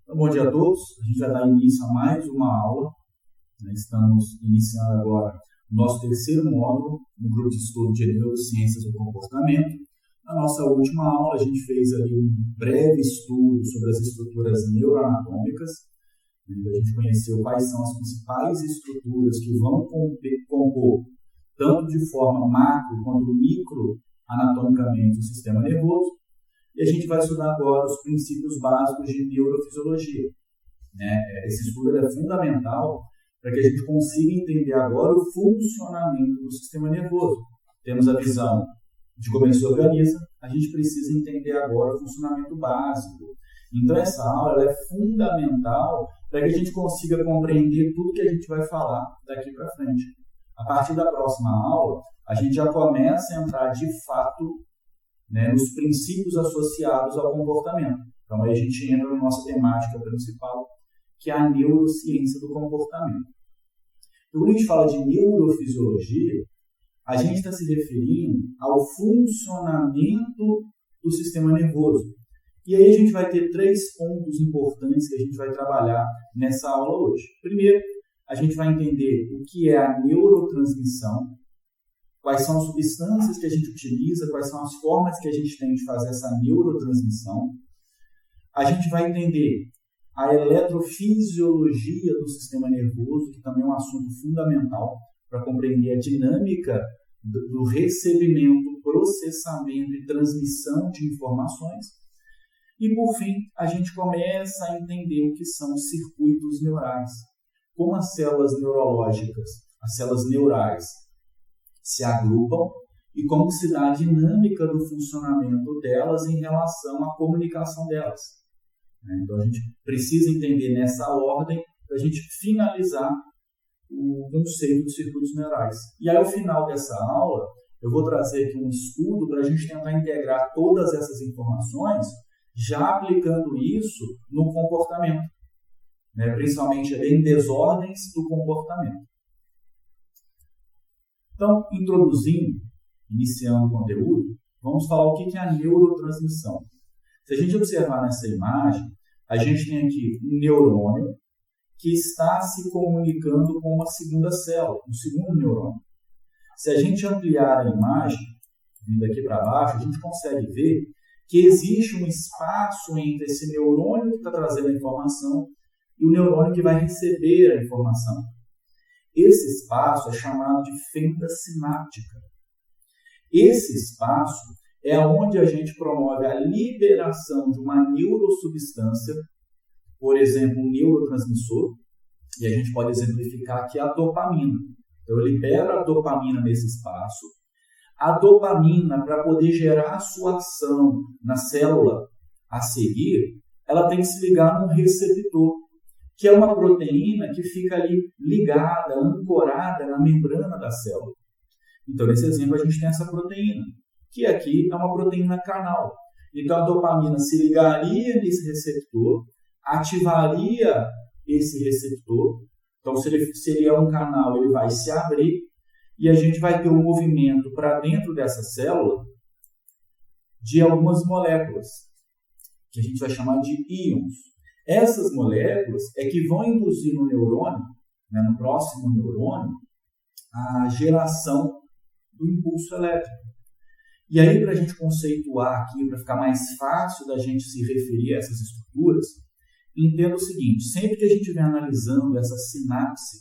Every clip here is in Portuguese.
Então, bom dia a todos. A gente vai dar início a mais uma aula. Estamos iniciando agora o nosso terceiro módulo no grupo de estudo de neurociências do comportamento. Na nossa última aula, a gente fez ali um breve estudo sobre as estruturas neuroanatômicas. A gente conheceu quais são as principais estruturas que vão compor, tanto de forma macro quanto micro, anatomicamente, o sistema nervoso. E a gente vai estudar agora os princípios básicos de neurofisiologia. Esse estudo é fundamental para que a gente consiga entender agora o funcionamento do sistema nervoso. Temos a visão de como ele se organiza, a gente precisa entender agora o funcionamento básico. Então, essa aula é fundamental para que a gente consiga compreender tudo que a gente vai falar daqui para frente. A partir da próxima aula, a gente já começa a entrar de fato nos princípios associados ao comportamento. Então, aí a gente entra na nossa temática principal, que é a neurociência do comportamento. Então, quando a gente fala de neurofisiologia, a gente está se referindo ao funcionamento do sistema nervoso. E aí a gente vai ter 3 pontos importantes que a gente vai trabalhar nessa aula hoje. Primeiro, a gente vai entender o que é a neurotransmissão, quais são as substâncias que a gente utiliza, quais são as formas que a gente tem de fazer essa neurotransmissão. A gente vai entender a eletrofisiologia do sistema nervoso, que também é um assunto fundamental para compreender a dinâmica do recebimento, processamento e transmissão de informações. E, por fim, a gente começa a entender o que são os circuitos neurais, como as células neurológicas, as células neurais, se agrupam e como se dá a dinâmica do funcionamento delas em relação à comunicação delas. Então, a gente precisa entender nessa ordem para a gente finalizar o conceito dos circuitos neurais. E aí, ao final dessa aula, eu vou trazer aqui um estudo para a gente tentar integrar todas essas informações, já aplicando isso no comportamento, principalmente em desordens do comportamento. Então, iniciando o conteúdo, vamos falar o que é a neurotransmissão. Se a gente observar nessa imagem, a gente tem aqui um neurônio que está se comunicando com uma segunda célula, um segundo neurônio. Se a gente ampliar a imagem, vindo aqui para baixo, a gente consegue ver que existe um espaço entre esse neurônio que está trazendo a informação e o neurônio que vai receber a informação. Esse espaço é chamado de fenda sináptica. Esse espaço é onde a gente promove a liberação de uma neurosubstância, por exemplo, um neurotransmissor, e a gente pode exemplificar aqui a dopamina. Então, eu libero a dopamina nesse espaço. A dopamina, para poder gerar a sua ação na célula a seguir, ela tem que se ligar num receptor, que é uma proteína que fica ali ligada, ancorada na membrana da célula. Então, nesse exemplo, a gente tem essa proteína, que aqui é uma proteína canal. Então, a dopamina se ligaria nesse receptor, ativaria esse receptor. Então, se ele seria um canal, ele vai se abrir e a gente vai ter um movimento para dentro dessa célula de algumas moléculas, que a gente vai chamar de íons. Essas moléculas é que vão induzir no neurônio, no próximo neurônio, a geração do impulso elétrico. E aí, para a gente conceituar aqui, para ficar mais fácil da gente se referir a essas estruturas, entenda o seguinte: sempre que a gente estiver analisando essa sinapse,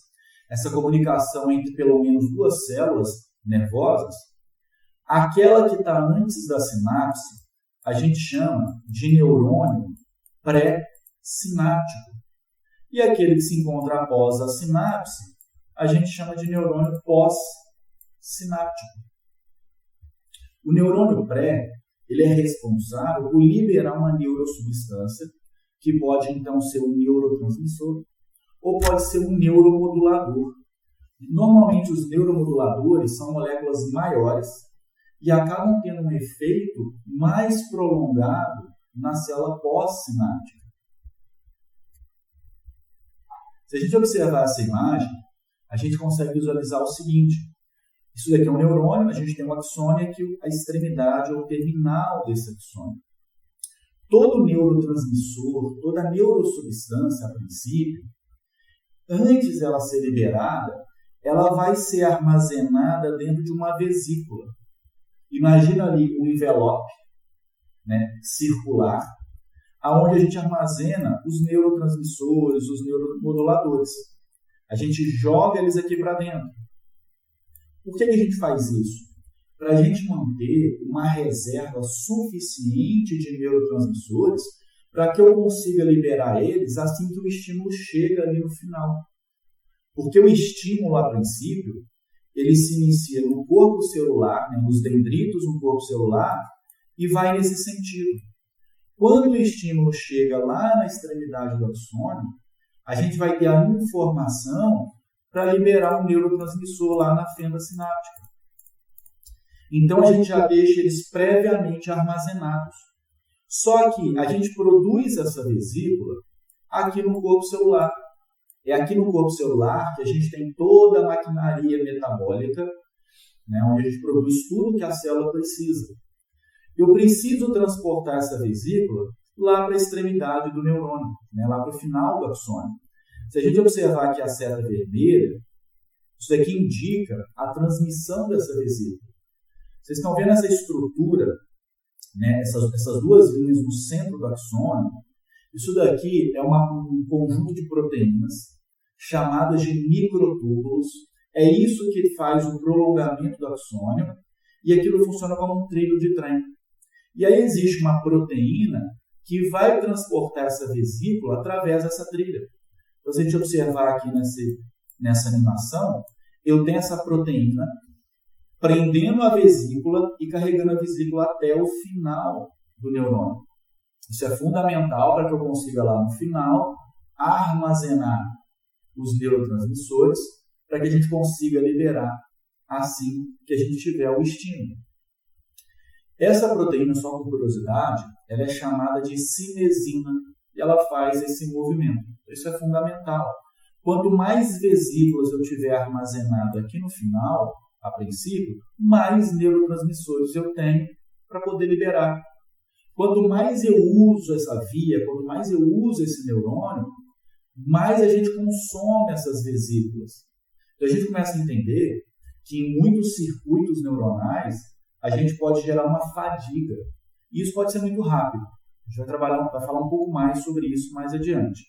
essa comunicação entre pelo menos 2 células nervosas, aquela que está antes da sinapse, a gente chama de neurônio pré-sináptico. E aquele que se encontra após a sinapse, a gente chama de neurônio pós-sináptico. O neurônio pré, ele é responsável por liberar uma neurosubstância, que pode então ser um neurotransmissor, ou pode ser um neuromodulador. Normalmente os neuromoduladores são moléculas maiores e acabam tendo um efeito mais prolongado na célula pós-sináptica. Se a gente observar essa imagem, a gente consegue visualizar o seguinte: isso daqui é um neurônio, a gente tem um axônio aqui, a extremidade ou o terminal desse axônio. todo neurotransmissor, toda neurosubstância, a princípio, antes dela ser liberada, ela vai ser armazenada dentro de uma vesícula. Imagina ali um envelope, né, circular, aonde a gente armazena os neurotransmissores, os neuromoduladores. A gente joga eles aqui para dentro. Por que a gente faz isso? Para a gente manter uma reserva suficiente de neurotransmissores para que eu consiga liberar eles assim que o estímulo chega ali no final. Porque o estímulo, a princípio, ele se inicia no corpo celular, né, nos dendritos no corpo celular, e vai nesse sentido. Quando o estímulo chega lá na extremidade do axônio, a gente vai ter a informação para liberar um neurotransmissor lá na fenda sináptica. Então, a gente já deixa eles previamente armazenados. Só que a gente produz essa vesícula aqui no corpo celular. É aqui no corpo celular que a gente tem toda a maquinaria metabólica, né, onde a gente produz tudo que a célula precisa. Eu preciso transportar essa vesícula lá para a extremidade do neurônio, né, lá para o final do axônio. Se a gente observar aqui a seta vermelha, isso daqui indica a transmissão dessa vesícula. Vocês estão vendo essa estrutura, né, essas duas linhas no centro do axônio? Isso daqui é um conjunto de proteínas chamadas de microtúbulos. É isso que faz o prolongamento do axônio e aquilo funciona como um trilho de trem. E aí existe uma proteína que vai transportar essa vesícula através dessa trilha. Então, se a gente observar aqui nessa animação, eu tenho essa proteína prendendo a vesícula e carregando a vesícula até o final do neurônio. Isso é fundamental para que eu consiga lá no final armazenar os neurotransmissores para que a gente consiga liberar assim que a gente tiver o estímulo. Essa proteína, só por curiosidade, ela é chamada de cinesina e ela faz esse movimento. Isso é fundamental. Quanto mais vesículas eu tiver armazenado aqui no final, a princípio, mais neurotransmissores eu tenho para poder liberar. Quanto mais eu uso essa via, quanto mais eu uso esse neurônio, mais a gente consome essas vesículas. Então a gente começa a entender que em muitos circuitos neuronais a gente pode gerar uma fadiga. E isso pode ser muito rápido. A gente vai falar um pouco mais sobre isso mais adiante.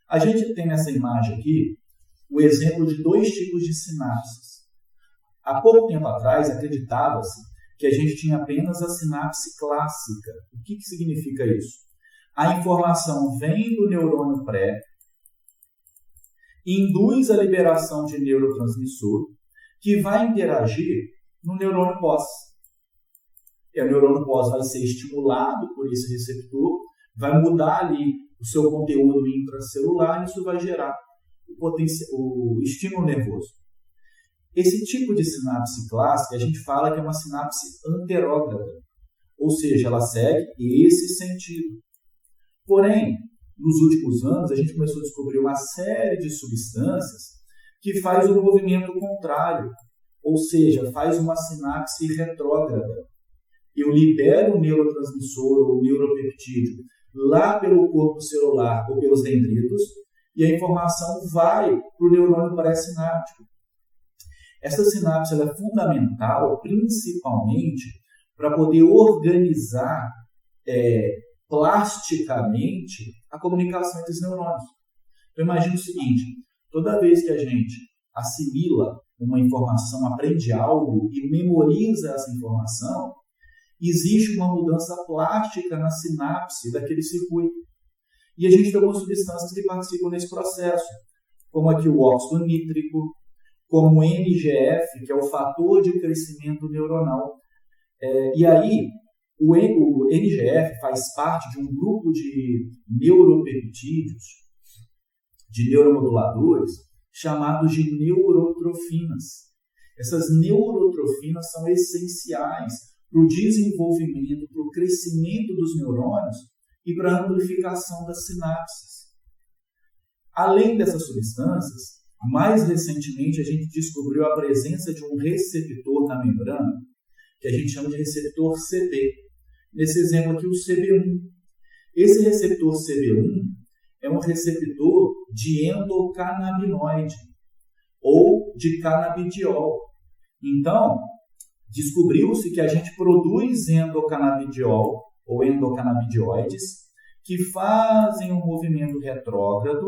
A gente tem nessa imagem aqui o exemplo de dois tipos de sinapses. Há pouco tempo atrás, acreditava-se que a gente tinha apenas a sinapse clássica. O que significa isso? A informação vem do neurônio pré, induz a liberação de neurotransmissor, que vai interagir no neurônio pós. E o neurônio pós vai ser estimulado por esse receptor, vai mudar ali o seu conteúdo intracelular e isso vai gerar o estímulo nervoso. Esse tipo de sinapse clássica, a gente fala que é uma sinapse anterógrada, ou seja, ela segue esse sentido. Porém, nos últimos anos, a gente começou a descobrir uma série de substâncias que faz o movimento contrário, ou seja, faz uma sinapse retrógrada. Eu libero o neurotransmissor ou o neuropeptídeo lá pelo corpo celular ou pelos dendritos e a informação vai para o neurônio pré-sináptico. Essa sinapse ela é fundamental, principalmente, para poder organizar plasticamente a comunicação entre os neurônios. Então, imagine o seguinte, toda vez que a gente assimila uma informação, aprende algo e memoriza essa informação, existe uma mudança plástica na sinapse daquele circuito. E a gente tem algumas substâncias que participam desse processo, como aqui o óxido nítrico, como o NGF, que é o fator de crescimento neuronal. E aí, o NGF faz parte de um grupo de neuropeptídeos, de neuromoduladores, chamados de neurotrofinas. Essas neurotrofinas são essenciais para o desenvolvimento, para o crescimento dos neurônios e para a amplificação das sinapses. Além dessas substâncias, mais recentemente a gente descobriu a presença de um receptor na membrana, que a gente chama de receptor CB. nesse exemplo aqui, o CB1. Esse receptor CB1 é um receptor de endocannabinoide ou de canabidiol. Então, descobriu-se que a gente produz endocannabidiol ou endocannabidioides que fazem um movimento retrógrado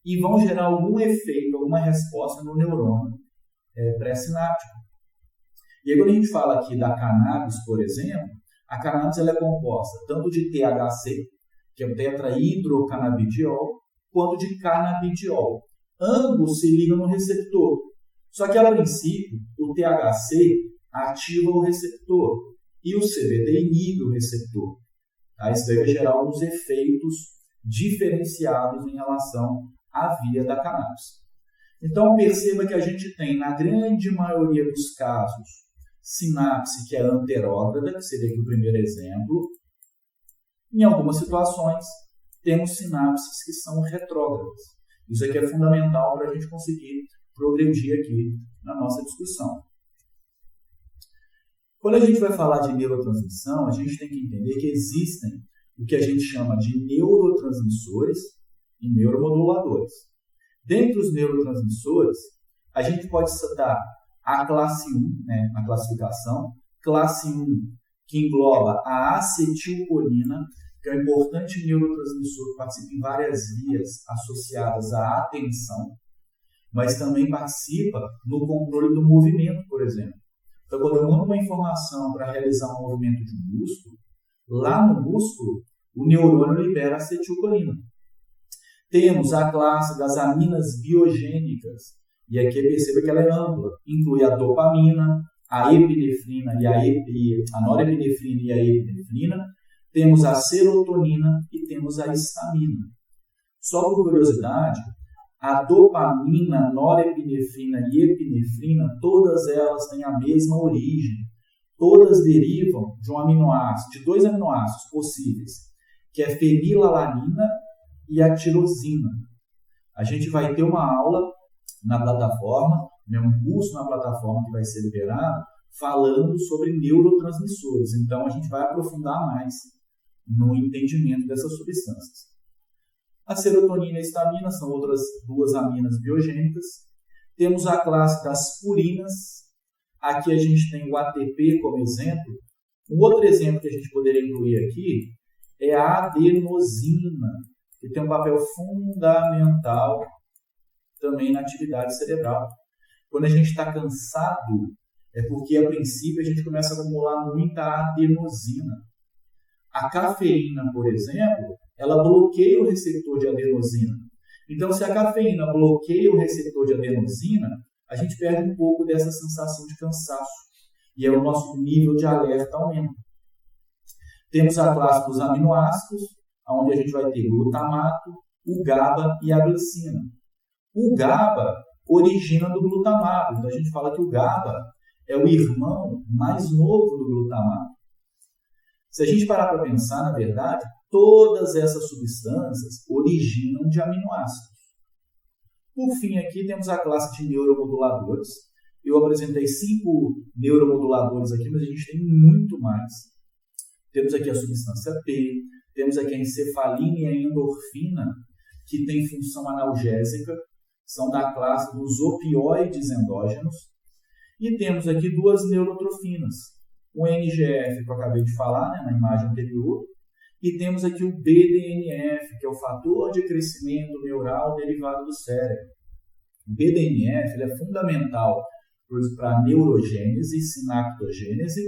e vão gerar algum efeito, alguma resposta no neurônio pré-sináptico. E aí, quando a gente fala aqui da cannabis, por exemplo, a cannabis ela é composta tanto de THC, que é o tetrahidrocannabidiol, quanto de cannabidiol. Ambos se ligam no receptor. Só que, a princípio, o THC ativa o receptor e o CBD inibe o receptor. Tá? Isso deve gerar alguns efeitos diferenciados em relação à via da cannabis. Então, perceba que a gente tem, na grande maioria dos casos, sinapse que é anterógrada, que seria aqui o primeiro exemplo. Em algumas situações, temos sinapses que são retrógradas. Isso aqui é fundamental para a gente conseguir progredir aqui na nossa discussão. Quando a gente vai falar de neurotransmissão, a gente tem que entender que existem o que a gente chama de neurotransmissores e neuromoduladores. Dentre os neurotransmissores, a gente pode citar a classe 1, na classificação, classe 1, que engloba a acetilcolina, que é um importante neurotransmissor que participa em várias vias associadas à atenção, mas também participa no controle do movimento, por exemplo. Então, quando eu mando uma informação para realizar um movimento de um músculo, lá no músculo, o neurônio libera acetilcolina. Temos a classe das aminas biogênicas, e aqui perceba que ela é ampla, inclui a dopamina, a epinefrina e a norepinefrina e a epinefrina, temos a serotonina e temos a histamina. Só por curiosidade, a dopamina, norepinefrina e epinefrina, todas elas têm a mesma origem. Todas derivam de um aminoácido, de dois aminoácidos possíveis, que é fenilalanina e a tirosina. A gente vai ter uma aula na plataforma, um curso na plataforma que vai ser liberado, falando sobre neurotransmissores. Então, a gente vai aprofundar mais no entendimento dessas substâncias. A serotonina e a histamina são outras duas aminas biogênicas. Temos a classe das purinas. Aqui a gente tem o ATP como exemplo. Um outro exemplo que a gente poderia incluir aqui é a adenosina, que tem um papel fundamental também na atividade cerebral. Quando a gente está cansado, é porque, a princípio, a gente começa a acumular muita adenosina. A cafeína, por exemplo, ela bloqueia o receptor de adenosina. Então, se a cafeína bloqueia o receptor de adenosina, a gente perde um pouco dessa sensação de cansaço. E aí o nosso nível de alerta aumenta. Temos a classe dos aminoácidos, onde a gente vai ter glutamato, o GABA e a glicina. O GABA origina do glutamato. Então, a gente fala que o GABA é o irmão mais novo do glutamato. Se a gente parar para pensar, na verdade, todas essas substâncias originam de aminoácidos. Por fim, aqui temos a classe de neuromoduladores. Eu apresentei 5 neuromoduladores aqui, mas a gente tem muito mais. Temos aqui a substância P, temos aqui a encefalina e a endorfina, que tem função analgésica, são da classe dos opioides endógenos. E temos aqui 2 neurotrofinas, o NGF, que eu acabei de falar, na imagem anterior, e temos aqui o BDNF, que é o fator de crescimento neural derivado do cérebro. O BDNF ele é fundamental para a neurogênese e sinaptogênese,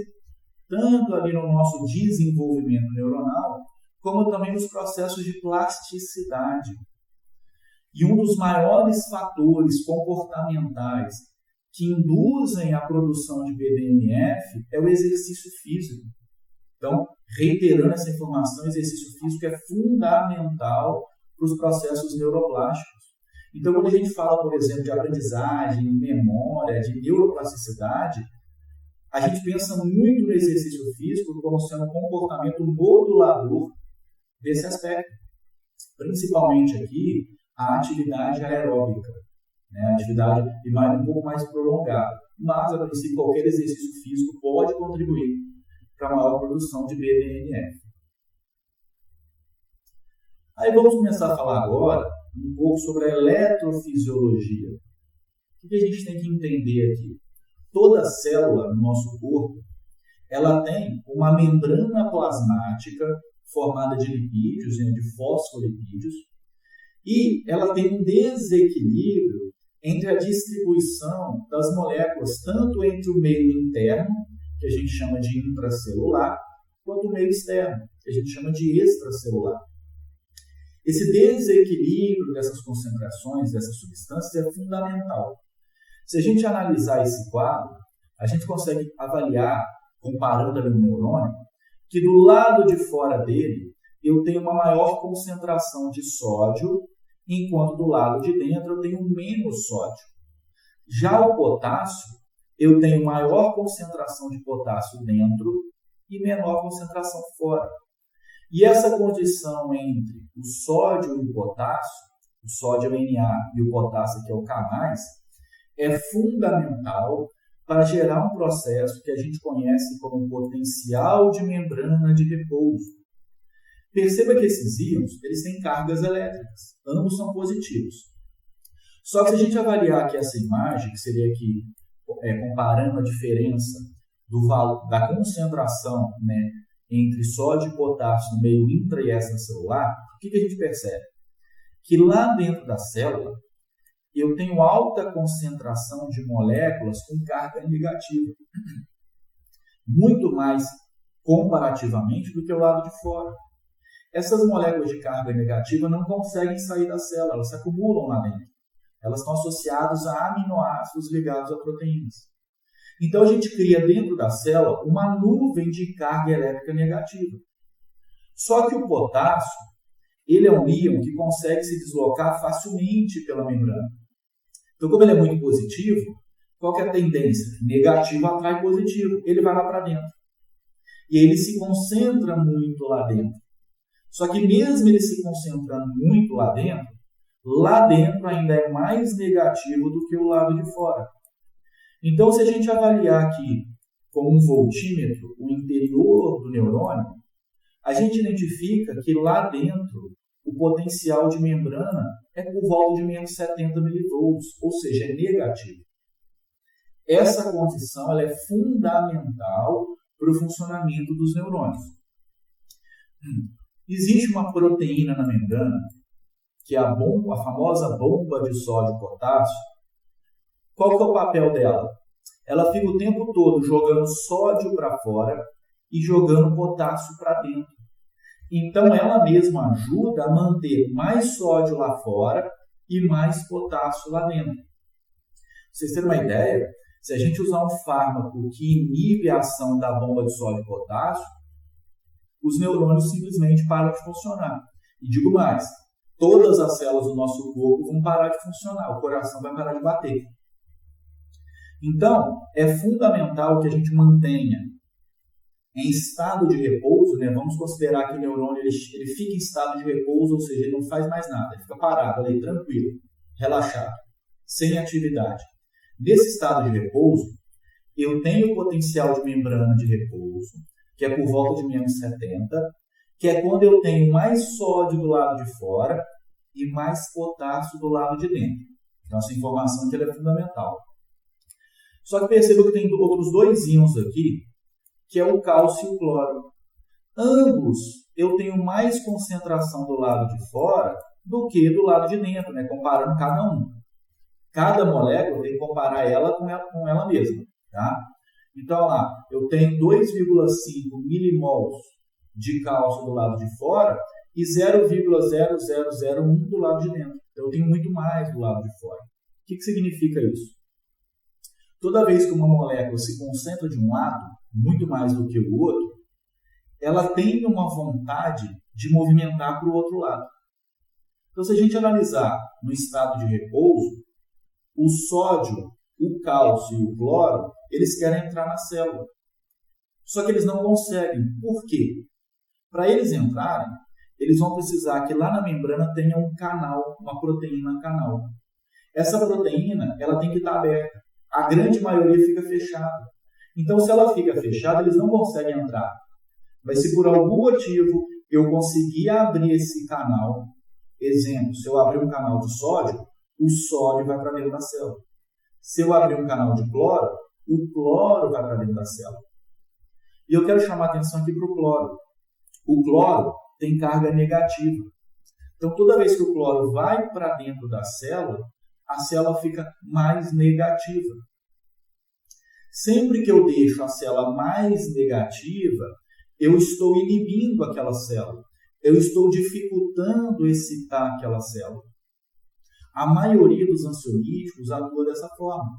tanto ali no nosso desenvolvimento neuronal, como também nos processos de plasticidade. E um dos maiores fatores comportamentais que induzem a produção de BDNF é o exercício físico. Então, reiterando essa informação, o exercício físico é fundamental para os processos neuroplásticos. Então, quando a gente fala, por exemplo, de aprendizagem, memória, de neuroplasticidade, a gente pensa muito no exercício físico como sendo um comportamento modulador desse aspecto. Principalmente aqui, a atividade aeróbica, a atividade um pouco mais prolongada. Mas, a princípio, qualquer exercício físico pode contribuir para maior produção de BDNF. Aí vamos começar a falar agora um pouco sobre a eletrofisiologia. O que a gente tem que entender aqui? Toda célula no nosso corpo, ela tem uma membrana plasmática formada de lipídios, de fosfolipídios, e ela tem um desequilíbrio entre a distribuição das moléculas, tanto entre o meio interno, que a gente chama de intracelular, quanto o meio externo, que a gente chama de extracelular. Esse desequilíbrio dessas concentrações, dessas substâncias, é fundamental. Se a gente analisar esse quadro, a gente consegue avaliar, comparando ali o neurônio, que do lado de fora dele eu tenho uma maior concentração de sódio, enquanto do lado de dentro eu tenho menos sódio. Já o potássio, eu tenho maior concentração de potássio dentro e menor concentração fora. E essa condição entre o sódio e o potássio, o sódio é o Na e o potássio que é o K+, é fundamental para gerar um processo que a gente conhece como potencial de membrana de repouso. Perceba que esses íons eles têm cargas elétricas, ambos são positivos. Só que se a gente avaliar aqui essa imagem, que seria aqui comparando a diferença da concentração, entre sódio e potássio no meio intra e extracelular, o que a gente percebe? Que lá dentro da célula eu tenho alta concentração de moléculas com carga negativa. Muito mais comparativamente do que o lado de fora. Essas moléculas de carga negativa não conseguem sair da célula, elas se acumulam lá dentro. Elas estão associadas a aminoácidos ligados a proteínas. Então a gente cria dentro da célula uma nuvem de carga elétrica negativa. Só que o potássio, ele é um íon que consegue se deslocar facilmente pela membrana. Então, como ele é muito positivo, qual que é a tendência? Negativo atrai positivo, ele vai lá para dentro. E ele se concentra muito lá dentro. Só que mesmo ele se concentrando muito lá dentro ainda é mais negativo do que o lado de fora. Então, se a gente avaliar aqui com um voltímetro o interior do neurônio, a gente identifica que lá dentro o potencial de membrana é por volta de menos 70 milivolts, ou seja, é negativo. Essa condição ela é fundamental para o funcionamento dos neurônios. Existe uma proteína na membrana, que é a famosa bomba de sódio e potássio. Qual que é o papel dela? Ela fica o tempo todo jogando sódio para fora e jogando potássio para dentro. Então, ela mesma ajuda a manter mais sódio lá fora e mais potássio lá dentro. Pra vocês terem uma ideia, se a gente usar um fármaco que inibe a ação da bomba de sódio e potássio, os neurônios simplesmente param de funcionar. E digo mais, todas as células do nosso corpo vão parar de funcionar, o coração vai parar de bater. Então, é fundamental que a gente mantenha em estado de repouso, vamos considerar que o neurônio ele fica em estado de repouso, ou seja, ele não faz mais nada, ele fica parado ali, tranquilo, relaxado, sem atividade. Nesse estado de repouso, eu tenho o potencial de membrana de repouso, que é por volta de menos 70, que é quando eu tenho mais sódio do lado de fora e mais potássio do lado de dentro. Então, essa informação aqui é fundamental. Só que perceba que tem outros dois íons aqui, que é o cálcio e o cloro. Ambos eu tenho mais concentração do lado de fora do que do lado de dentro, comparando cada um. Cada molécula tem que comparar ela com ela mesma. Tá? Então, lá, eu tenho 2,5 milimols de cálcio do lado de fora e 0,0001 do lado de dentro. Então, eu tenho muito mais do lado de fora. O que significa isso? Toda vez que uma molécula se concentra de um lado, muito mais do que o outro, ela tem uma vontade de movimentar para o outro lado. Então, se a gente analisar no estado de repouso, o sódio, o cálcio e o cloro, eles querem entrar na célula. Só que eles não conseguem. Por quê? Para eles entrarem, eles vão precisar que lá na membrana tenha um canal, uma proteína canal. Essa proteína ela tem que estar aberta. A grande maioria fica fechada. Então, se ela fica fechada, eles não conseguem entrar. Mas se por algum motivo eu conseguir abrir esse canal, exemplo, se eu abrir um canal de sódio, o sódio vai para dentro da célula. Se eu abrir um canal de cloro, o cloro vai para dentro da célula. E eu quero chamar a atenção aqui para o cloro. O cloro tem carga negativa. Então, toda vez que o cloro vai para dentro da célula, a célula fica mais negativa. Sempre que eu deixo a célula mais negativa, eu estou inibindo aquela célula. Eu estou dificultando excitar aquela célula. A maioria dos ansiolíticos atua dessa forma.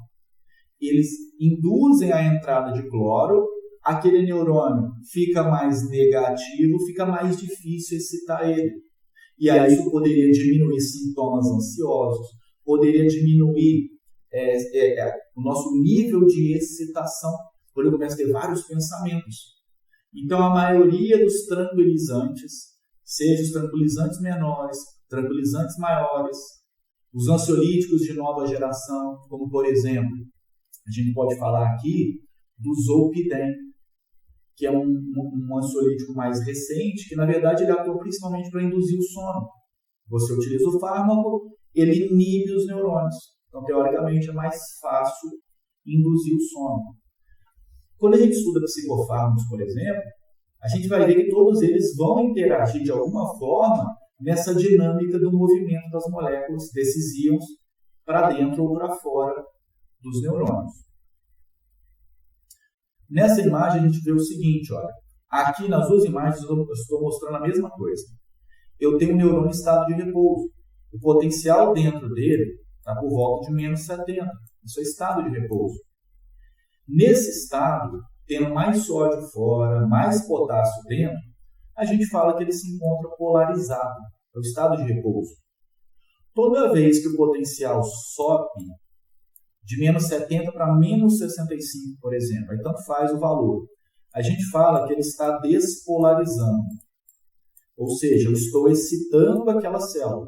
Eles induzem a entrada de cloro, aquele neurônio fica mais negativo, fica mais difícil excitar ele. E aí isso poderia diminuir sintomas ansiosos, poderia diminuir o nosso nível de excitação, porque eu começo a ter vários pensamentos. Então, a maioria dos tranquilizantes, seja os tranquilizantes menores, tranquilizantes maiores, os ansiolíticos de nova geração, como por exemplo, a gente pode falar aqui do Zolpidem, que é um ansiolítico mais recente, que na verdade ele atua principalmente para induzir o sono. Você utiliza o fármaco, ele inibe os neurônios. Então, teoricamente, é mais fácil induzir o sono. Quando a gente estuda psicofármacos, por exemplo, a gente vai ver que todos eles vão interagir de alguma forma nessa dinâmica do movimento das moléculas, desses íons, para dentro ou para fora dos neurônios. Nessa imagem a gente vê o seguinte, olha, aqui nas duas imagens eu estou mostrando a mesma coisa. Eu tenho um neurônio em estado de repouso. O potencial dentro dele está por volta de menos 70. Isso é estado de repouso. Nesse estado, tendo mais sódio fora, mais potássio dentro, a gente fala que ele se encontra polarizado. É o estado de repouso. Toda vez que o potencial sobe de menos 70 para menos 65, por exemplo, aí tanto faz o valor, a gente fala que ele está despolarizando. Ou seja, eu estou excitando aquela célula.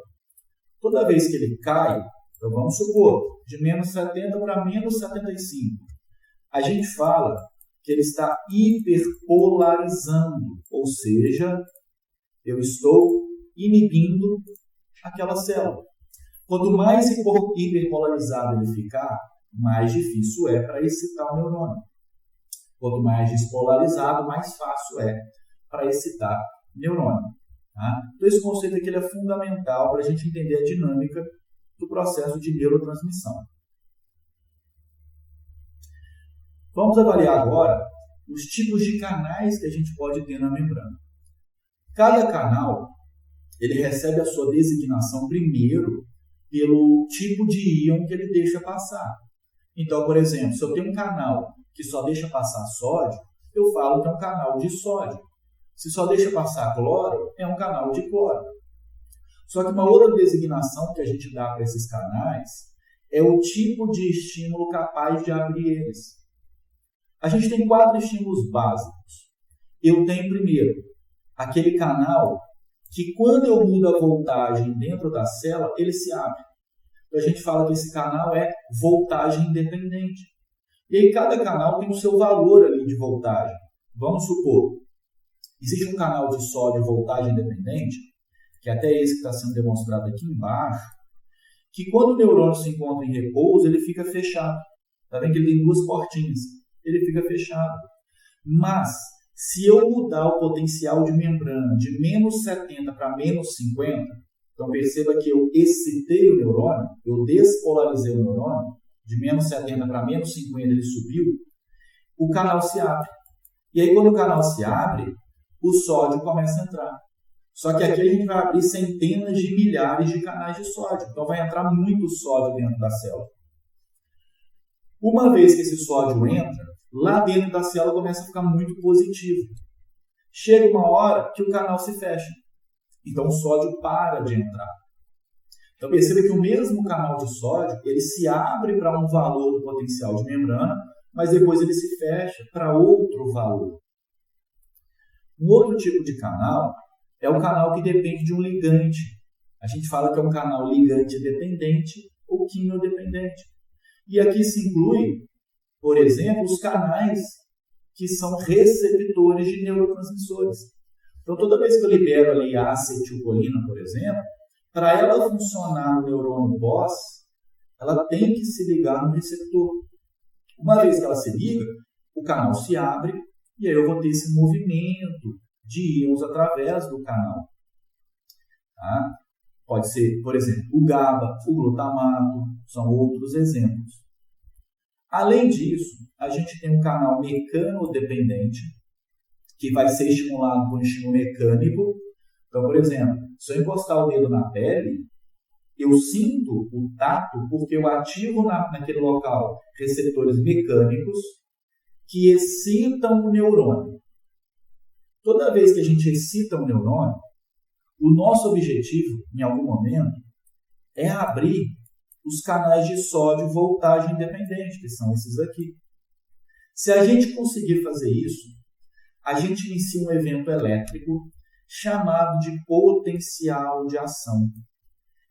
Toda vez que ele cai, então vamos supor, de menos 70 para menos 75, a gente fala que ele está hiperpolarizando, ou seja, eu estou inibindo aquela célula. Quanto mais hiperpolarizado ele ficar, mais difícil é para excitar o neurônio. Quanto mais despolarizado, mais fácil é para excitar o neurônio. Tá? Então, esse conceito aqui ele é fundamental para a gente entender a dinâmica do processo de neurotransmissão. Vamos avaliar agora os tipos de canais que a gente pode ter na membrana. Cada canal ele recebe a sua designação primeiro pelo tipo de íon que ele deixa passar. Então, por exemplo, se eu tenho um canal que só deixa passar sódio, eu falo que é um canal de sódio. Se só deixa passar cloro, é um canal de cloro. Só que uma outra designação que a gente dá para esses canais é o tipo de estímulo capaz de abrir eles. A gente tem 4 estímulos básicos. Eu tenho primeiro aquele canal que quando eu mudo a voltagem dentro da célula, ele se abre. Então a gente fala que esse canal é voltagem independente. E aí cada canal tem o seu valor ali de voltagem. Vamos supor, existe um canal de sódio voltagem independente, que até esse que está sendo demonstrado aqui embaixo, que quando o neurônio se encontra em repouso, ele fica fechado. Está vendo que ele tem 2 portinhas? Ele fica fechado. Mas, se eu mudar o potencial de membrana de menos 70 para menos 50, então perceba que eu excitei o neurônio, eu despolarizei o neurônio, de menos 70 para menos 50 ele subiu, o canal se abre. E aí quando o canal se abre, o sódio começa a entrar. Só que aqui a gente vai abrir centenas de milhares de canais de sódio, então vai entrar muito sódio dentro da célula. Uma vez que esse sódio entra, lá dentro da célula começa a ficar muito positivo. Chega uma hora que o canal se fecha. Então o sódio para de entrar. Então perceba que o mesmo canal de sódio, ele se abre para um valor do potencial de membrana, mas depois ele se fecha para outro valor. Um outro tipo de canal é o canal que depende de um ligante. A gente fala que é um canal ligante dependente ou quimiodependente. E aqui se inclui por exemplo, os canais que são receptores de neurotransmissores. Então, toda vez que eu libero ali a acetilcolina, por exemplo, para ela funcionar no neurônio boss, ela tem que se ligar no receptor. Uma vez que ela se liga, o canal se abre e aí eu vou ter esse movimento de íons através do canal. Tá? Pode ser, por exemplo, o GABA, o glutamato, são outros exemplos. Além disso, a gente tem um canal mecanodependente, que vai ser estimulado por um estímulo mecânico. Então, por exemplo, se eu encostar o dedo na pele, eu sinto o tato porque eu ativo naquele local receptores mecânicos que excitam o neurônio. Toda vez que a gente excita um neurônio, o nosso objetivo, em algum momento, é abrir os canais de sódio voltagem independente, que são esses aqui. Se a gente conseguir fazer isso, a gente inicia um evento elétrico chamado de potencial de ação.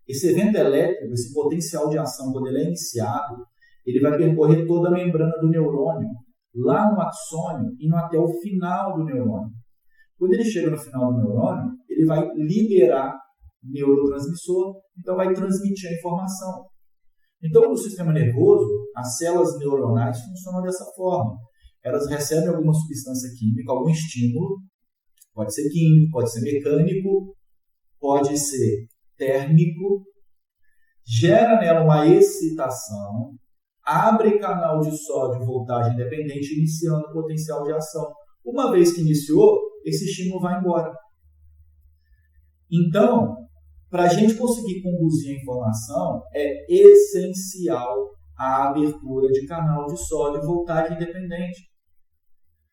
Esse evento elétrico, esse potencial de ação, quando ele é iniciado, ele vai percorrer toda a membrana do neurônio, lá no axônio, indo até o final do neurônio. Quando ele chega no final do neurônio, ele vai liberar neurotransmissor, então vai transmitir a informação. Então, no sistema nervoso, as células neuronais funcionam dessa forma. Elas recebem alguma substância química, algum estímulo, pode ser químico, pode ser mecânico, pode ser térmico, gera nela uma excitação, abre canal de sódio voltagem independente, iniciando o potencial de ação. Uma vez que iniciou, esse estímulo vai embora. Então, para a gente conseguir conduzir a informação, é essencial a abertura de canal de sódio voltagem independente.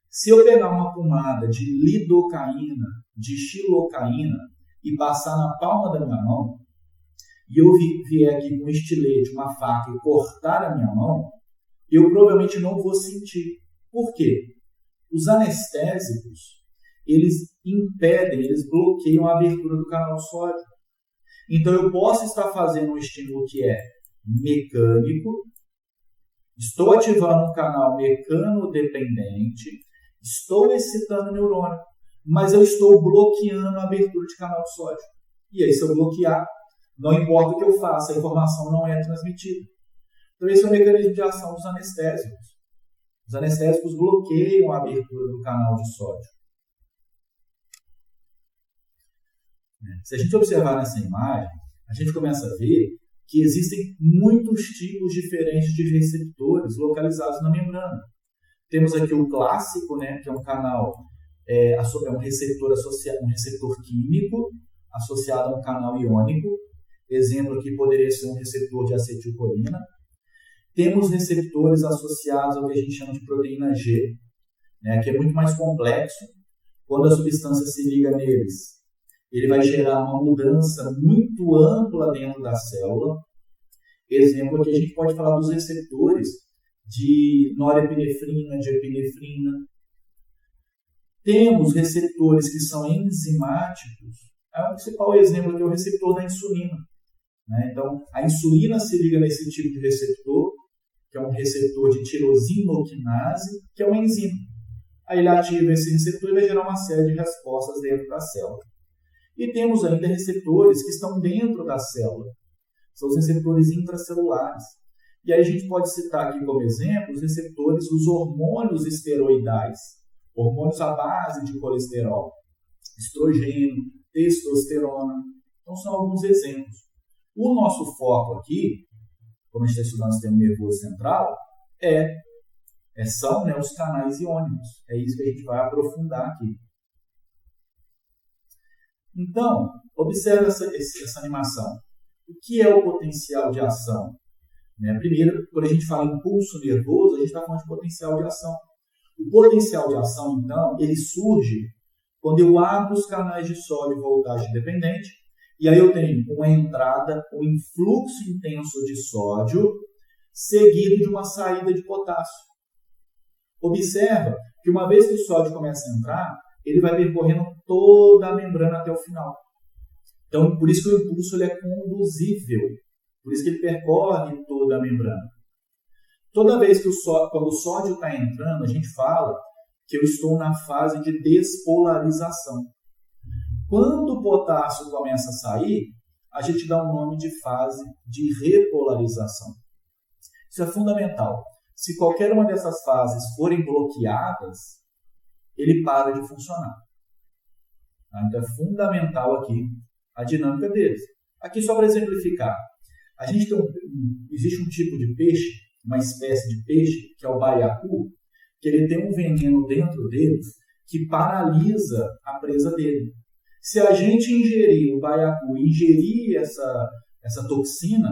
Se eu pegar uma pomada de lidocaína, de xilocaína, e passar na palma da minha mão, e eu vier aqui com um estilete, uma faca e cortar a minha mão, eu provavelmente não vou sentir. Por quê? Os anestésicos, eles impedem, eles bloqueiam a abertura do canal sódio. Então, eu posso estar fazendo um estímulo que é mecânico, estou ativando um canal mecanodependente, estou excitando o neurônio, mas eu estou bloqueando a abertura de canal de sódio. E aí, se eu bloquear, não importa o que eu faça, a informação não é transmitida. Então, esse é o mecanismo de ação dos anestésicos. Os anestésicos bloqueiam a abertura do canal de sódio. Se a gente observar nessa imagem, a gente começa a ver que existem muitos tipos diferentes de receptores localizados na membrana. Temos aqui o clássico, que é um canal, é um receptor associado, um receptor químico associado a um canal iônico. Exemplo aqui poderia ser um receptor de acetilcolina. Temos receptores associados ao que a gente chama de proteína G, que é muito mais complexo. Quando a substância se liga neles, ele vai gerar uma mudança muito ampla dentro da célula. Exemplo aqui, a gente pode falar dos receptores de norepinefrina, de epinefrina. Temos receptores que são enzimáticos. O principal exemplo aqui é o receptor da insulina. Então, a insulina se liga nesse tipo de receptor, que é um receptor de tirosinoquinase, que é uma enzima. Aí ele ativa esse receptor e vai gerar uma série de respostas dentro da célula. E temos ainda receptores que estão dentro da célula. São os receptores intracelulares. E aí a gente pode citar aqui como exemplo os receptores dos hormônios esteroidais, hormônios à base de colesterol, estrogênio, testosterona. Então são alguns exemplos. O nosso foco aqui, como a gente está estudando o sistema nervoso central, são os canais iônicos. É isso que a gente vai aprofundar aqui. Então, observe essa animação. O que é o potencial de ação? Primeiro, quando a gente fala em impulso nervoso, a gente está falando de potencial de ação. O potencial de ação, então, ele surge quando eu abro os canais de sódio voltagem independente, e aí eu tenho uma entrada, um influxo intenso de sódio, seguido de uma saída de potássio. Observa que uma vez que o sódio começa a entrar, ele vai percorrendo toda a membrana até o final. Então, por isso que o impulso ele é conduzível. Por isso que ele percorre toda a membrana. Toda vez que quando o sódio está entrando, a gente fala que eu estou na fase de despolarização. Quando o potássio começa a sair, a gente dá um nome de fase de repolarização. Isso é fundamental. Se qualquer uma dessas fases forem bloqueadas, ele para de funcionar. Então é fundamental aqui a dinâmica deles. Aqui só para exemplificar. A gente tem existe um tipo de peixe, uma espécie de peixe, que é o baiacu, que ele tem um veneno dentro dele que paralisa a presa dele. Se a gente ingerir o baiacu, ingerir essa toxina,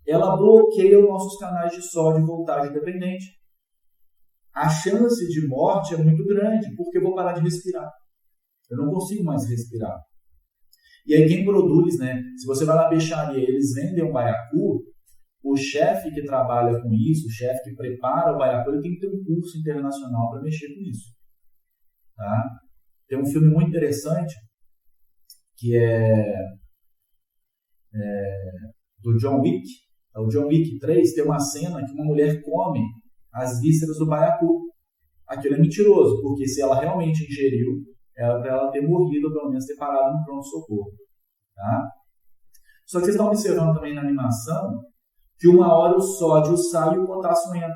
ela bloqueia os nossos canais de sódio e voltagem dependente. A chance de morte é muito grande, porque eu vou parar de respirar. Eu não consigo mais respirar. E aí quem produz, né? Se você vai na peixaria e eles vendem um baiacu, o chefe que trabalha com isso, o chefe que prepara o baiacu, ele tem que ter um curso internacional para mexer com isso. Tá? Tem um filme muito interessante, que é do John Wick. O John Wick 3 tem uma cena que uma mulher come as vísceras do baiacu. Aquilo é mentiroso, porque se ela realmente ingeriu, era para ela ter morrido, ou pelo menos ter parado no pronto-socorro. Tá? Só que vocês estão observando também na animação que uma hora o sódio sai e o potássio entra.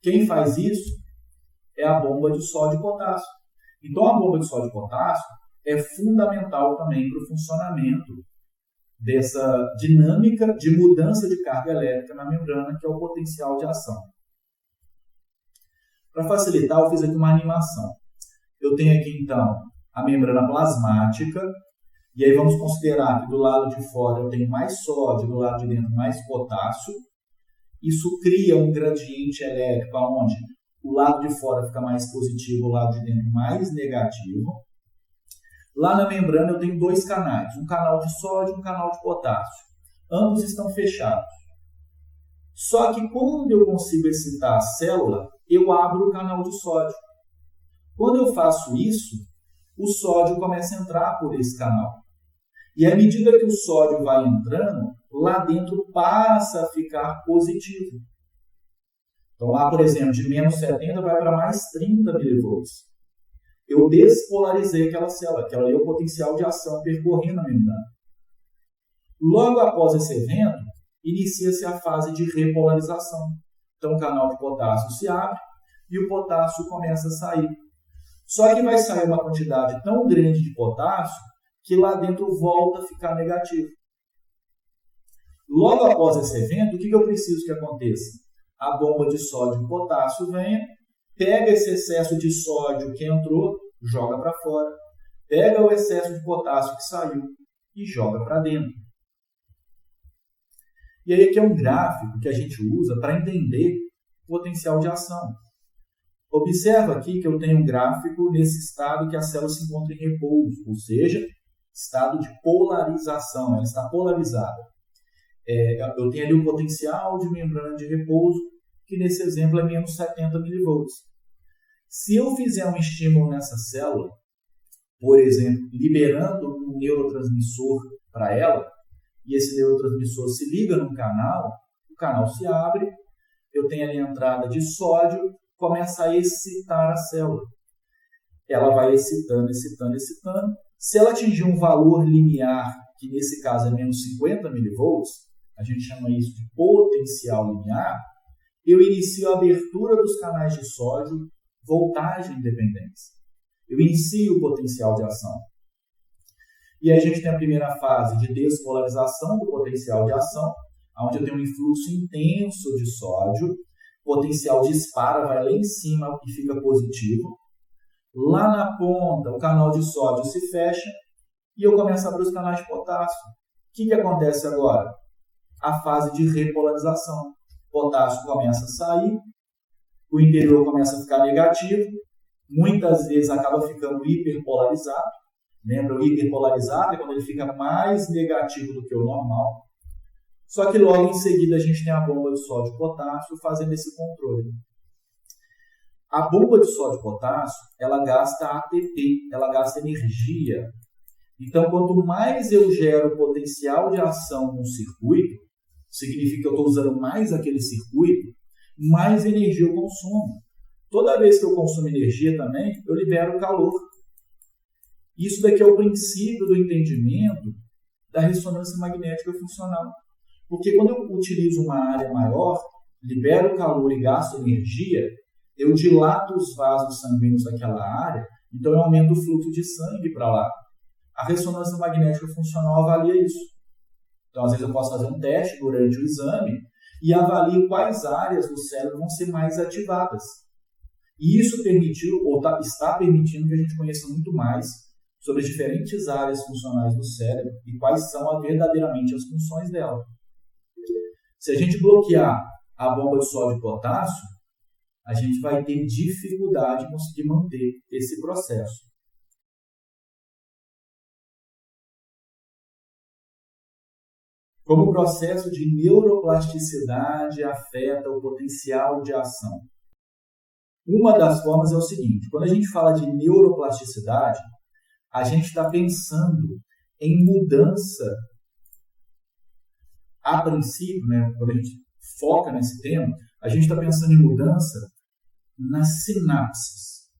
Quem faz isso é a bomba de sódio e potássio. Então a bomba de sódio e potássio é fundamental também para o funcionamento dessa dinâmica de mudança de carga elétrica na membrana, que é o potencial de ação. Para facilitar, eu fiz aqui uma animação. Eu tenho aqui, então, a membrana plasmática, e aí vamos considerar que do lado de fora eu tenho mais sódio, do lado de dentro mais potássio. Isso cria um gradiente elétrico, onde o lado de fora fica mais positivo, o lado de dentro mais negativo. Lá na membrana eu tenho dois canais, um canal de sódio e um canal de potássio. Ambos estão fechados. Só que quando eu consigo excitar a célula, eu abro o canal de sódio. Quando eu faço isso, o sódio começa a entrar por esse canal. E à medida que o sódio vai entrando, lá dentro passa a ficar positivo. Então lá, por exemplo, de menos 70 vai para mais 30 mV. Eu despolarizei aquela célula, que ela é o potencial de ação percorrendo a membrana. Logo após esse evento, inicia-se a fase de repolarização. Então o canal de potássio se abre e o potássio começa a sair. Só que vai sair uma quantidade tão grande de potássio que lá dentro volta a ficar negativo. Logo após esse evento, o que eu preciso que aconteça? A bomba de sódio e potássio venha, pega esse excesso de sódio que entrou, joga para fora. Pega o excesso de potássio que saiu e joga para dentro. E aí aqui é um gráfico que a gente usa para entender o potencial de ação. Observa aqui que eu tenho um gráfico nesse estado que a célula se encontra em repouso, ou seja, estado de polarização, ela está polarizada. Eu tenho ali o potencial de membrana de repouso, que nesse exemplo é menos 70 mV. Se eu fizer um estímulo nessa célula, por exemplo, liberando um neurotransmissor para ela, e esse neurotransmissor se liga num canal, o canal se abre, eu tenho ali a entrada de sódio, começa a excitar a célula. Ela vai excitando, excitando, excitando. Se ela atingir um valor limiar, que nesse caso é menos 50 mV, a gente chama isso de potencial limiar, eu inicio a abertura dos canais de sódio, voltagem e dependência. Eu inicio o potencial de ação. E aí a gente tem a primeira fase de despolarização do potencial de ação, onde eu tenho um influxo intenso de sódio, o potencial dispara, vai lá em cima e fica positivo. Lá na ponta, o canal de sódio se fecha e eu começo a abrir os canais de potássio. O que acontece agora? A fase de repolarização. O potássio começa a sair, o interior começa a ficar negativo, muitas vezes acaba ficando hiperpolarizado. Lembra, o hiperpolarizado é quando ele fica mais negativo do que o normal. Só que logo em seguida a gente tem a bomba de sódio e potássio fazendo esse controle. A bomba de sódio e potássio, ela gasta ATP, ela gasta energia. Então, quanto mais eu gero potencial de ação num circuito, significa que eu estou usando mais aquele circuito, mais energia eu consumo. Toda vez que eu consumo energia também, eu libero calor. Isso daqui é o princípio do entendimento da ressonância magnética funcional. Porque quando eu utilizo uma área maior, libero calor e gasto energia, eu dilato os vasos sanguíneos daquela área, então eu aumento o fluxo de sangue para lá. A ressonância magnética funcional avalia isso. Então, às vezes eu posso fazer um teste durante o exame e avalio quais áreas do cérebro vão ser mais ativadas. E isso permitiu, ou está permitindo que a gente conheça muito mais sobre as diferentes áreas funcionais do cérebro e quais são verdadeiramente as funções dela. Se a gente bloquear a bomba de sódio e potássio, a gente vai ter dificuldade em conseguir manter esse processo. Como o processo de neuroplasticidade afeta o potencial de ação? Uma das formas é o seguinte: quando a gente fala de neuroplasticidade, a gente está pensando em mudança, a princípio, né, quando a gente foca nesse tema, a gente está pensando em mudança nas sinapses,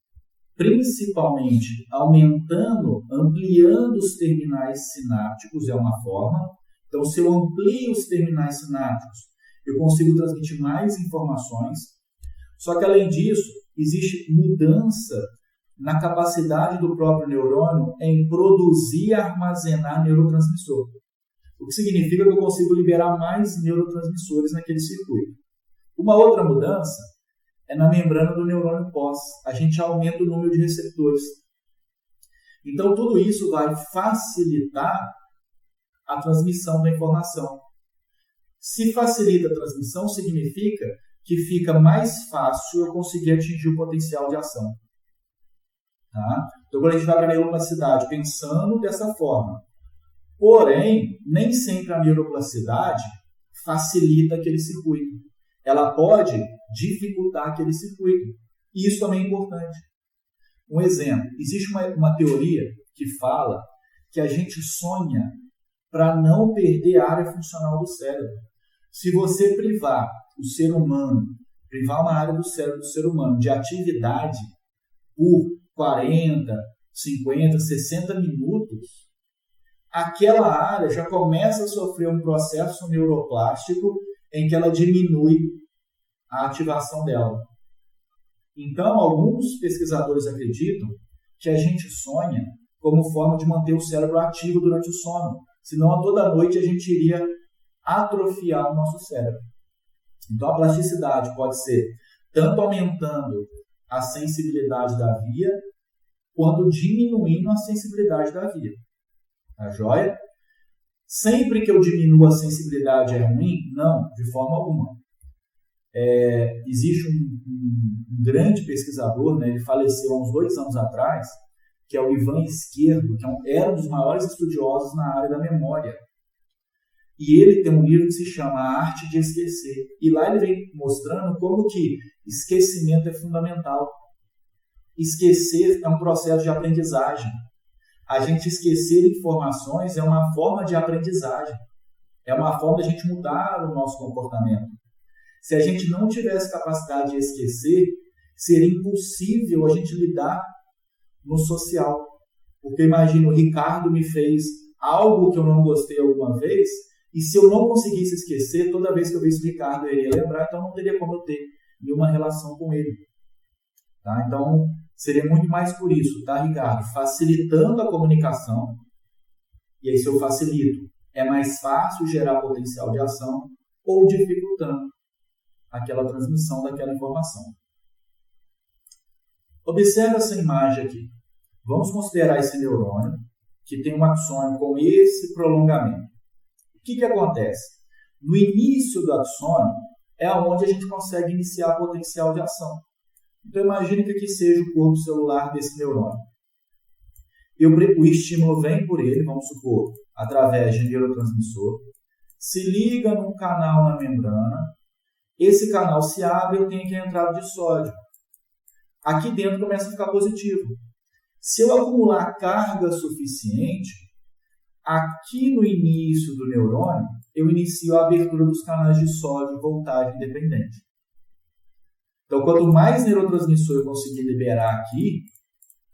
principalmente aumentando, ampliando os terminais sinápticos, é uma forma. Então, se eu amplio os terminais sinápticos, eu consigo transmitir mais informações. Só que, além disso, existe mudança na capacidade do próprio neurônio em produzir e armazenar neurotransmissor. O que significa que eu consigo liberar mais neurotransmissores naquele circuito. Uma outra mudança é na membrana do neurônio pós. A gente aumenta o número de receptores. Então, tudo isso vai facilitar a transmissão da informação. Se facilita a transmissão, significa que fica mais fácil eu conseguir atingir o potencial de ação. Tá? Então, quando a gente vai para a neuroplasticidade, pensando dessa forma. Porém, nem sempre a neuroplasticidade facilita aquele circuito. Ela pode dificultar aquele circuito. E isso também é importante. Um exemplo, existe uma teoria que fala que a gente sonha para não perder a área funcional do cérebro. Se você privar o ser humano, privar uma área do cérebro do ser humano de atividade por 40, 50, 60 minutos, aquela área já começa a sofrer um processo neuroplástico em que ela diminui a ativação dela. Então, alguns pesquisadores acreditam que a gente sonha como forma de manter o cérebro ativo durante o sono. Senão, a toda noite, a gente iria atrofiar o nosso cérebro. Então, a plasticidade pode ser tanto aumentando a sensibilidade da via, quanto diminuindo a sensibilidade da via. Tá joia? Sempre que eu diminuo a sensibilidade é ruim? Não, de forma alguma. Existe um grande pesquisador, né, ele faleceu há uns 2 anos atrás, que é o Ivan Esquerdo, que era um dos maiores estudiosos na área da memória. E ele tem um livro que se chama A Arte de Esquecer. E lá ele vem mostrando como que esquecimento é fundamental. Esquecer é um processo de aprendizagem. A gente esquecer informações é uma forma de aprendizagem. É uma forma de a gente mudar o nosso comportamento. Se a gente não tivesse capacidade de esquecer, seria impossível a gente lidar no social. Porque imagina, o Ricardo me fez algo que eu não gostei alguma vez, e se eu não conseguisse esquecer, toda vez que eu visse o Ricardo eu iria lembrar, então não teria como eu ter nenhuma relação com ele. Tá? Então, seria muito mais por isso, tá, Ricardo? Facilitando a comunicação, e aí se eu facilito, é mais fácil gerar potencial de ação, ou dificultando aquela transmissão daquela informação. Observe essa imagem aqui. Vamos considerar esse neurônio que tem um axônio com esse prolongamento. O que acontece? No início do axônio é onde a gente consegue iniciar potencial de ação. Então imagine que aqui seja o corpo celular desse neurônio. O estímulo vem por ele, vamos supor, através de neurotransmissor, se liga num canal na membrana, esse canal se abre e eu tenho aqui a entrada de sódio. Aqui dentro começa a ficar positivo. Se eu acumular carga suficiente, aqui no início do neurônio, eu inicio a abertura dos canais de sódio voltagem independente. Então, quanto mais neurotransmissor eu conseguir liberar aqui,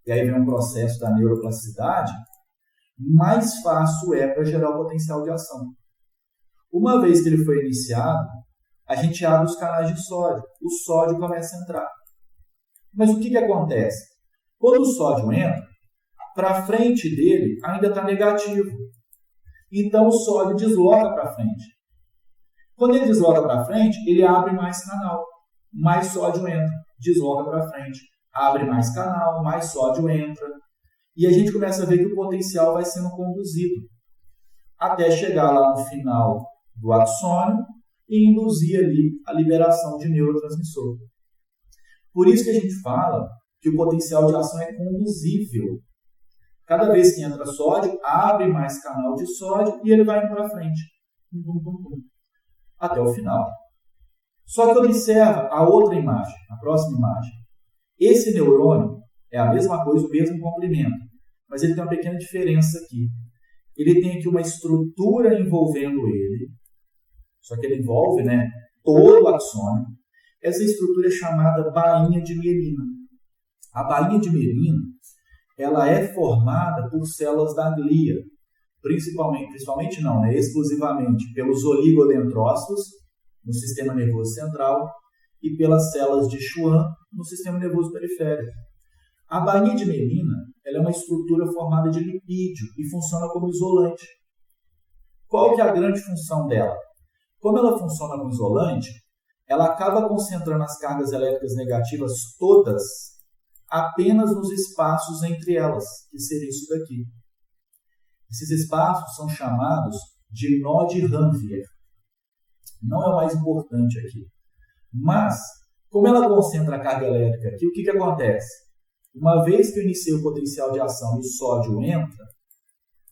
e aí vem um processo da neuroplasticidade, mais fácil é para gerar o potencial de ação. Uma vez que ele foi iniciado, a gente abre os canais de sódio. O sódio começa a entrar. Mas o que acontece? Quando o sódio entra, para frente dele ainda está negativo. Então o sódio desloca para frente. Quando ele desloca para frente, ele abre mais canal. Mais sódio entra, desloca para frente. Abre mais canal, mais sódio entra. E a gente começa a ver que o potencial vai sendo conduzido até chegar lá no final do axônio e induzir ali a liberação de neurotransmissor. Por isso que a gente fala que o potencial de ação é conduzível. Cada vez que entra sódio, abre mais canal de sódio e ele vai indo para frente. Até o final. Só que observa a outra imagem, a próxima imagem. Esse neurônio é a mesma coisa, o mesmo comprimento, mas ele tem uma pequena diferença aqui. Ele tem aqui uma estrutura envolvendo ele, só que ele envolve, todo o axônio. Essa estrutura é chamada bainha de mielina. A bainha de mielina, ela é formada por células da glia, exclusivamente pelos oligodendrócitos, no sistema nervoso central, e pelas células de Schwann, no sistema nervoso periférico. A bainha de mielina, ela é uma estrutura formada de lipídio e funciona como isolante. Qual que é a grande função dela? Como ela funciona como isolante, ela acaba concentrando as cargas elétricas negativas todas apenas nos espaços entre elas, que seria isso daqui. Esses espaços são chamados de nó de Ranvier. Não é o mais importante aqui. Mas, como ela concentra a carga elétrica aqui, o que acontece? Uma vez que eu iniciei o potencial de ação e o sódio entra,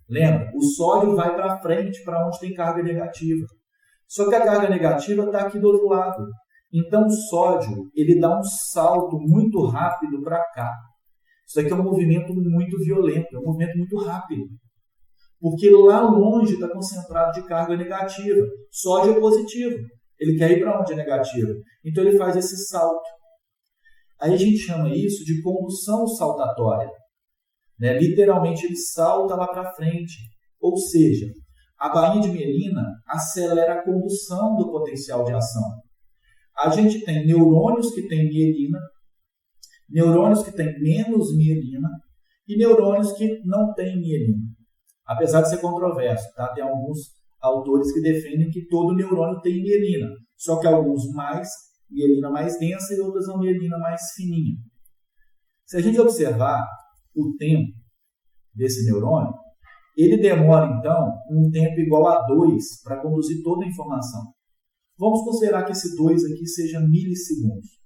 lembra, o sódio vai para frente, para onde tem carga negativa. Só que a carga negativa está aqui do outro lado. Então o sódio, ele dá um salto muito rápido para cá. Isso aqui é um movimento muito violento, é um movimento muito rápido. Porque lá longe está concentrado de carga negativa. Sódio é positivo. Ele quer ir para onde é negativo. Então ele faz esse salto. Aí a gente chama isso de condução saltatória. Literalmente ele salta lá para frente. Ou seja, a bainha de mielina acelera a condução do potencial de ação. A gente tem neurônios que têm mielina, neurônios que têm menos mielina e neurônios que não têm mielina. Apesar de ser controverso, tá? Tem alguns autores que defendem que todo neurônio tem mielina, só que alguns mais, mielina mais densa e outras uma mielina mais fininha. Se a gente observar o tempo desse neurônio, ele demora, então, um tempo igual a 2 para conduzir toda a informação. Vamos considerar que esse 2 aqui seja milissegundos.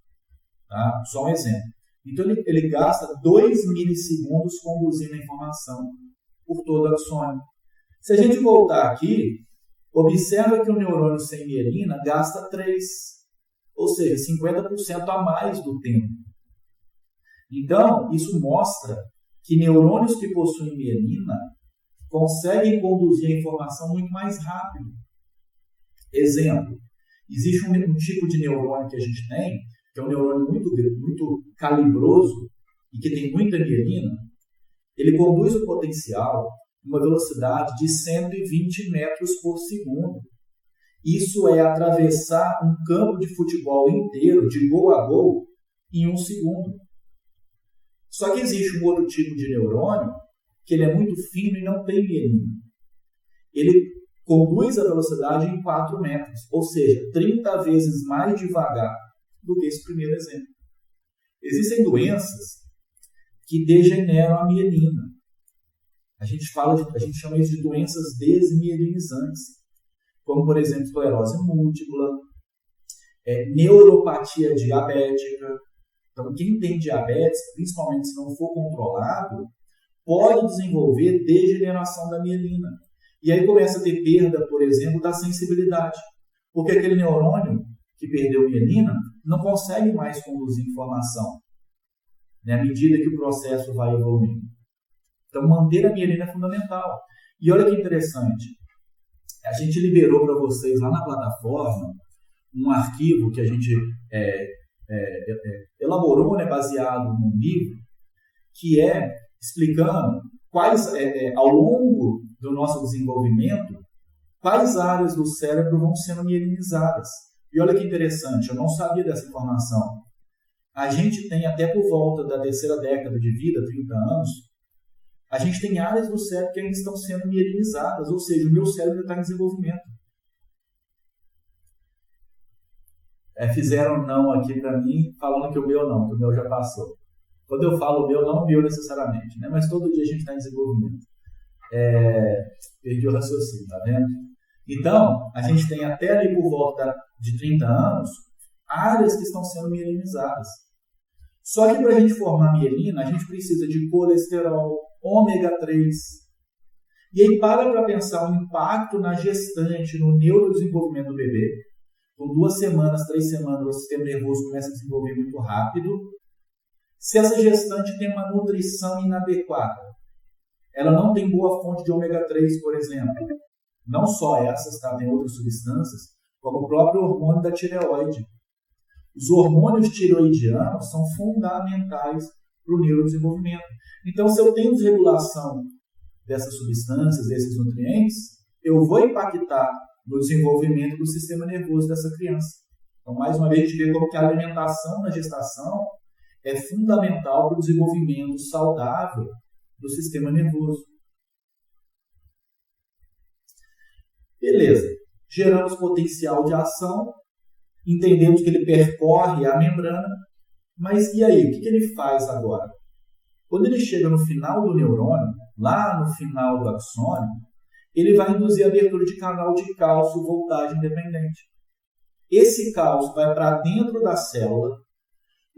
Tá? Só um exemplo. Então, ele gasta 2 milissegundos conduzindo a informação por todo o axônio. Se a gente voltar aqui, observa que o neurônio sem mielina gasta 3, ou seja, 50% a mais do tempo. Então, isso mostra que neurônios que possuem mielina conseguem conduzir a informação muito mais rápido. Exemplo, existe um tipo de neurônio que a gente tem, que é um neurônio muito calibroso e que tem muita mielina. Ele conduz o potencial em uma velocidade de 120 metros por segundo. Isso é atravessar um campo de futebol inteiro, de gol a gol, em 1 segundo. Só que existe um outro tipo de neurônio que ele é muito fino e não tem mielina. Ele conduz a velocidade em 4 metros, ou seja, 30 vezes mais devagar do que esse primeiro exemplo. Existem doenças que degeneram a mielina. A gente chama isso de doenças desmielinizantes, como, por exemplo, esclerose múltipla, neuropatia diabética. Então, quem tem diabetes, principalmente se não for controlado, pode desenvolver degeneração da mielina. E aí começa a ter perda, por exemplo, da sensibilidade. Porque aquele neurônio que perdeu mielina não consegue mais conduzir informação, à medida que o processo vai evoluindo. Então, manter a mielina é fundamental. E olha que interessante. A gente liberou para vocês lá na plataforma um arquivo que a gente elaborou, né, baseado num livro, que é explicando quais, ao longo do nosso desenvolvimento, quais áreas do cérebro vão sendo mielinizadas. E olha que interessante, eu não sabia dessa informação. A gente tem até por volta da terceira década de vida, 30 anos, a gente tem áreas do cérebro que ainda estão sendo mielinizadas, ou seja, o meu cérebro está em desenvolvimento. Fizeram não aqui para mim, falando que o meu não, que o meu já passou. Quando eu falo o meu, não o meu necessariamente, né? Mas todo dia a gente está em desenvolvimento. Perdi o raciocínio, tá vendo? Então, a gente tem até ali por volta de 30 anos, áreas que estão sendo mielinizadas. Só que para a gente formar mielina, a gente precisa de colesterol, ômega 3. E aí para pensar o impacto na gestante, no neurodesenvolvimento do bebê. Com 2 semanas, 3 semanas, o sistema nervoso começa a desenvolver muito rápido. Se essa gestante tem uma nutrição inadequada, ela não tem boa fonte de ômega 3, por exemplo. Não só essas, tá? Tem outras substâncias, como o próprio hormônio da tireoide. Os hormônios tireoidianos são fundamentais para o neurodesenvolvimento. Então, se eu tenho desregulação dessas substâncias, desses nutrientes, eu vou impactar no desenvolvimento do sistema nervoso dessa criança. Então, mais uma vez, a gente vê como que a alimentação na gestação é fundamental para o desenvolvimento saudável do sistema nervoso. Beleza. Geramos potencial de ação, entendemos que ele percorre a membrana, mas e aí? O que ele faz agora? Quando ele chega no final do neurônio, lá no final do axônio, ele vai induzir a abertura de canal de cálcio voltagem independente. Esse cálcio vai para dentro da célula,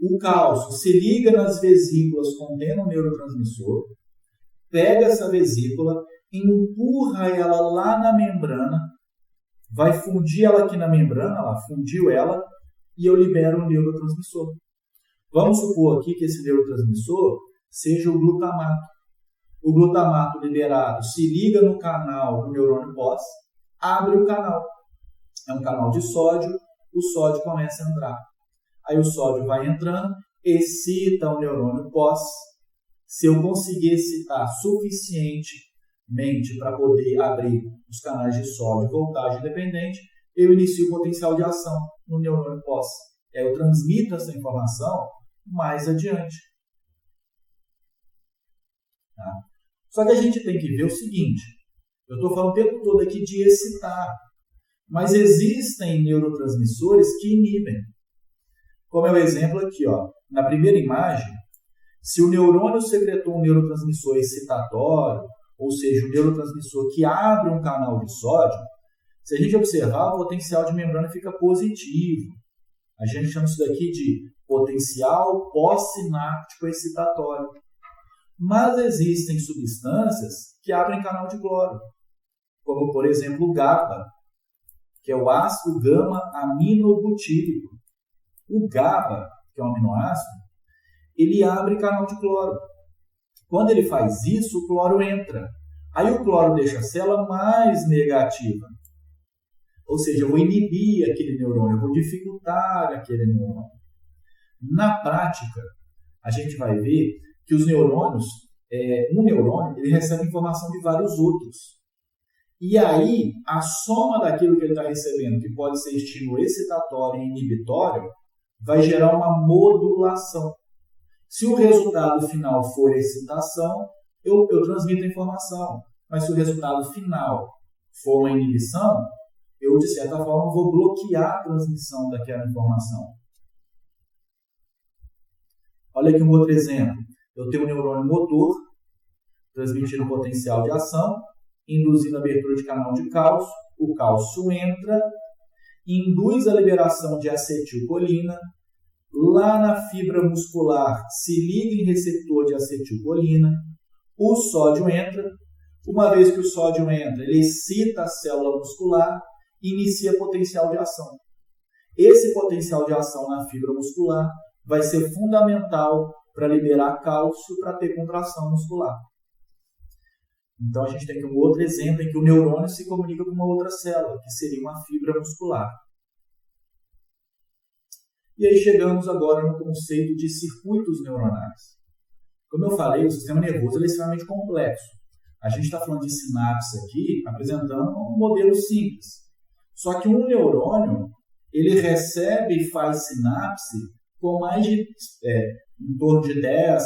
o cálcio se liga nas vesículas contendo o neurotransmissor, pega essa vesícula, empurra ela lá na membrana, vai fundir ela aqui na membrana, ela fundiu ela, e eu libero o neurotransmissor. Vamos supor aqui que esse neurotransmissor seja o glutamato. O glutamato liberado se liga no canal do neurônio pós, abre o canal. É um canal de sódio, o sódio começa a entrar. Aí o sódio vai entrando, excita o neurônio pós. Se eu conseguir excitar suficientemente para poder abrir os canais de sódio e voltagem independente, eu inicio o potencial de ação no neurônio pós. Eu transmito essa informação mais adiante. Tá? Só que a gente tem que ver o seguinte, eu estou falando o tempo todo aqui de excitar, mas existem neurotransmissores que inibem. Como é o exemplo aqui, ó, na primeira imagem, se o neurônio secretou um neurotransmissor excitatório, ou seja, um neurotransmissor que abre um canal de sódio, se a gente observar, o potencial de membrana fica positivo. A gente chama isso daqui de potencial pós-sináptico excitatório. Mas existem substâncias que abrem canal de cloro, como, por exemplo, o GABA, que é o ácido gama-aminobutírico. O GABA, que é um aminoácido, ele abre canal de cloro. Quando ele faz isso, o cloro entra. Aí o cloro deixa a célula mais negativa. Ou seja, eu vou inibir aquele neurônio, eu vou dificultar aquele neurônio. Na prática, a gente vai ver que os neurônios, um neurônio, ele recebe informação de vários outros. E aí, a soma daquilo que ele está recebendo, que pode ser estímulo excitatório e inibitório, vai gerar uma modulação. Se o resultado final for excitação, eu transmito a informação. Mas se o resultado final for uma inibição, eu, de certa forma, vou bloquear a transmissão daquela informação. Olha aqui um outro exemplo. Eu tenho um neurônio motor, transmitindo potencial de ação, induzindo a abertura de canal de cálcio. O cálcio entra, induz a liberação de acetilcolina. Lá na fibra muscular se liga em receptor de acetilcolina. O sódio entra. Uma vez que o sódio entra, ele excita a célula muscular e inicia potencial de ação. Esse potencial de ação na fibra muscular vai ser fundamental para liberar cálcio para ter contração muscular. Então a gente tem aqui um outro exemplo em que o neurônio se comunica com uma outra célula, que seria uma fibra muscular. E aí chegamos agora no conceito de circuitos neuronais. Como eu falei, o sistema nervoso é extremamente complexo. A gente está falando de sinapse aqui, apresentando um modelo simples. Só que um neurônio, ele recebe e faz sinapse com mais de, em torno de 10,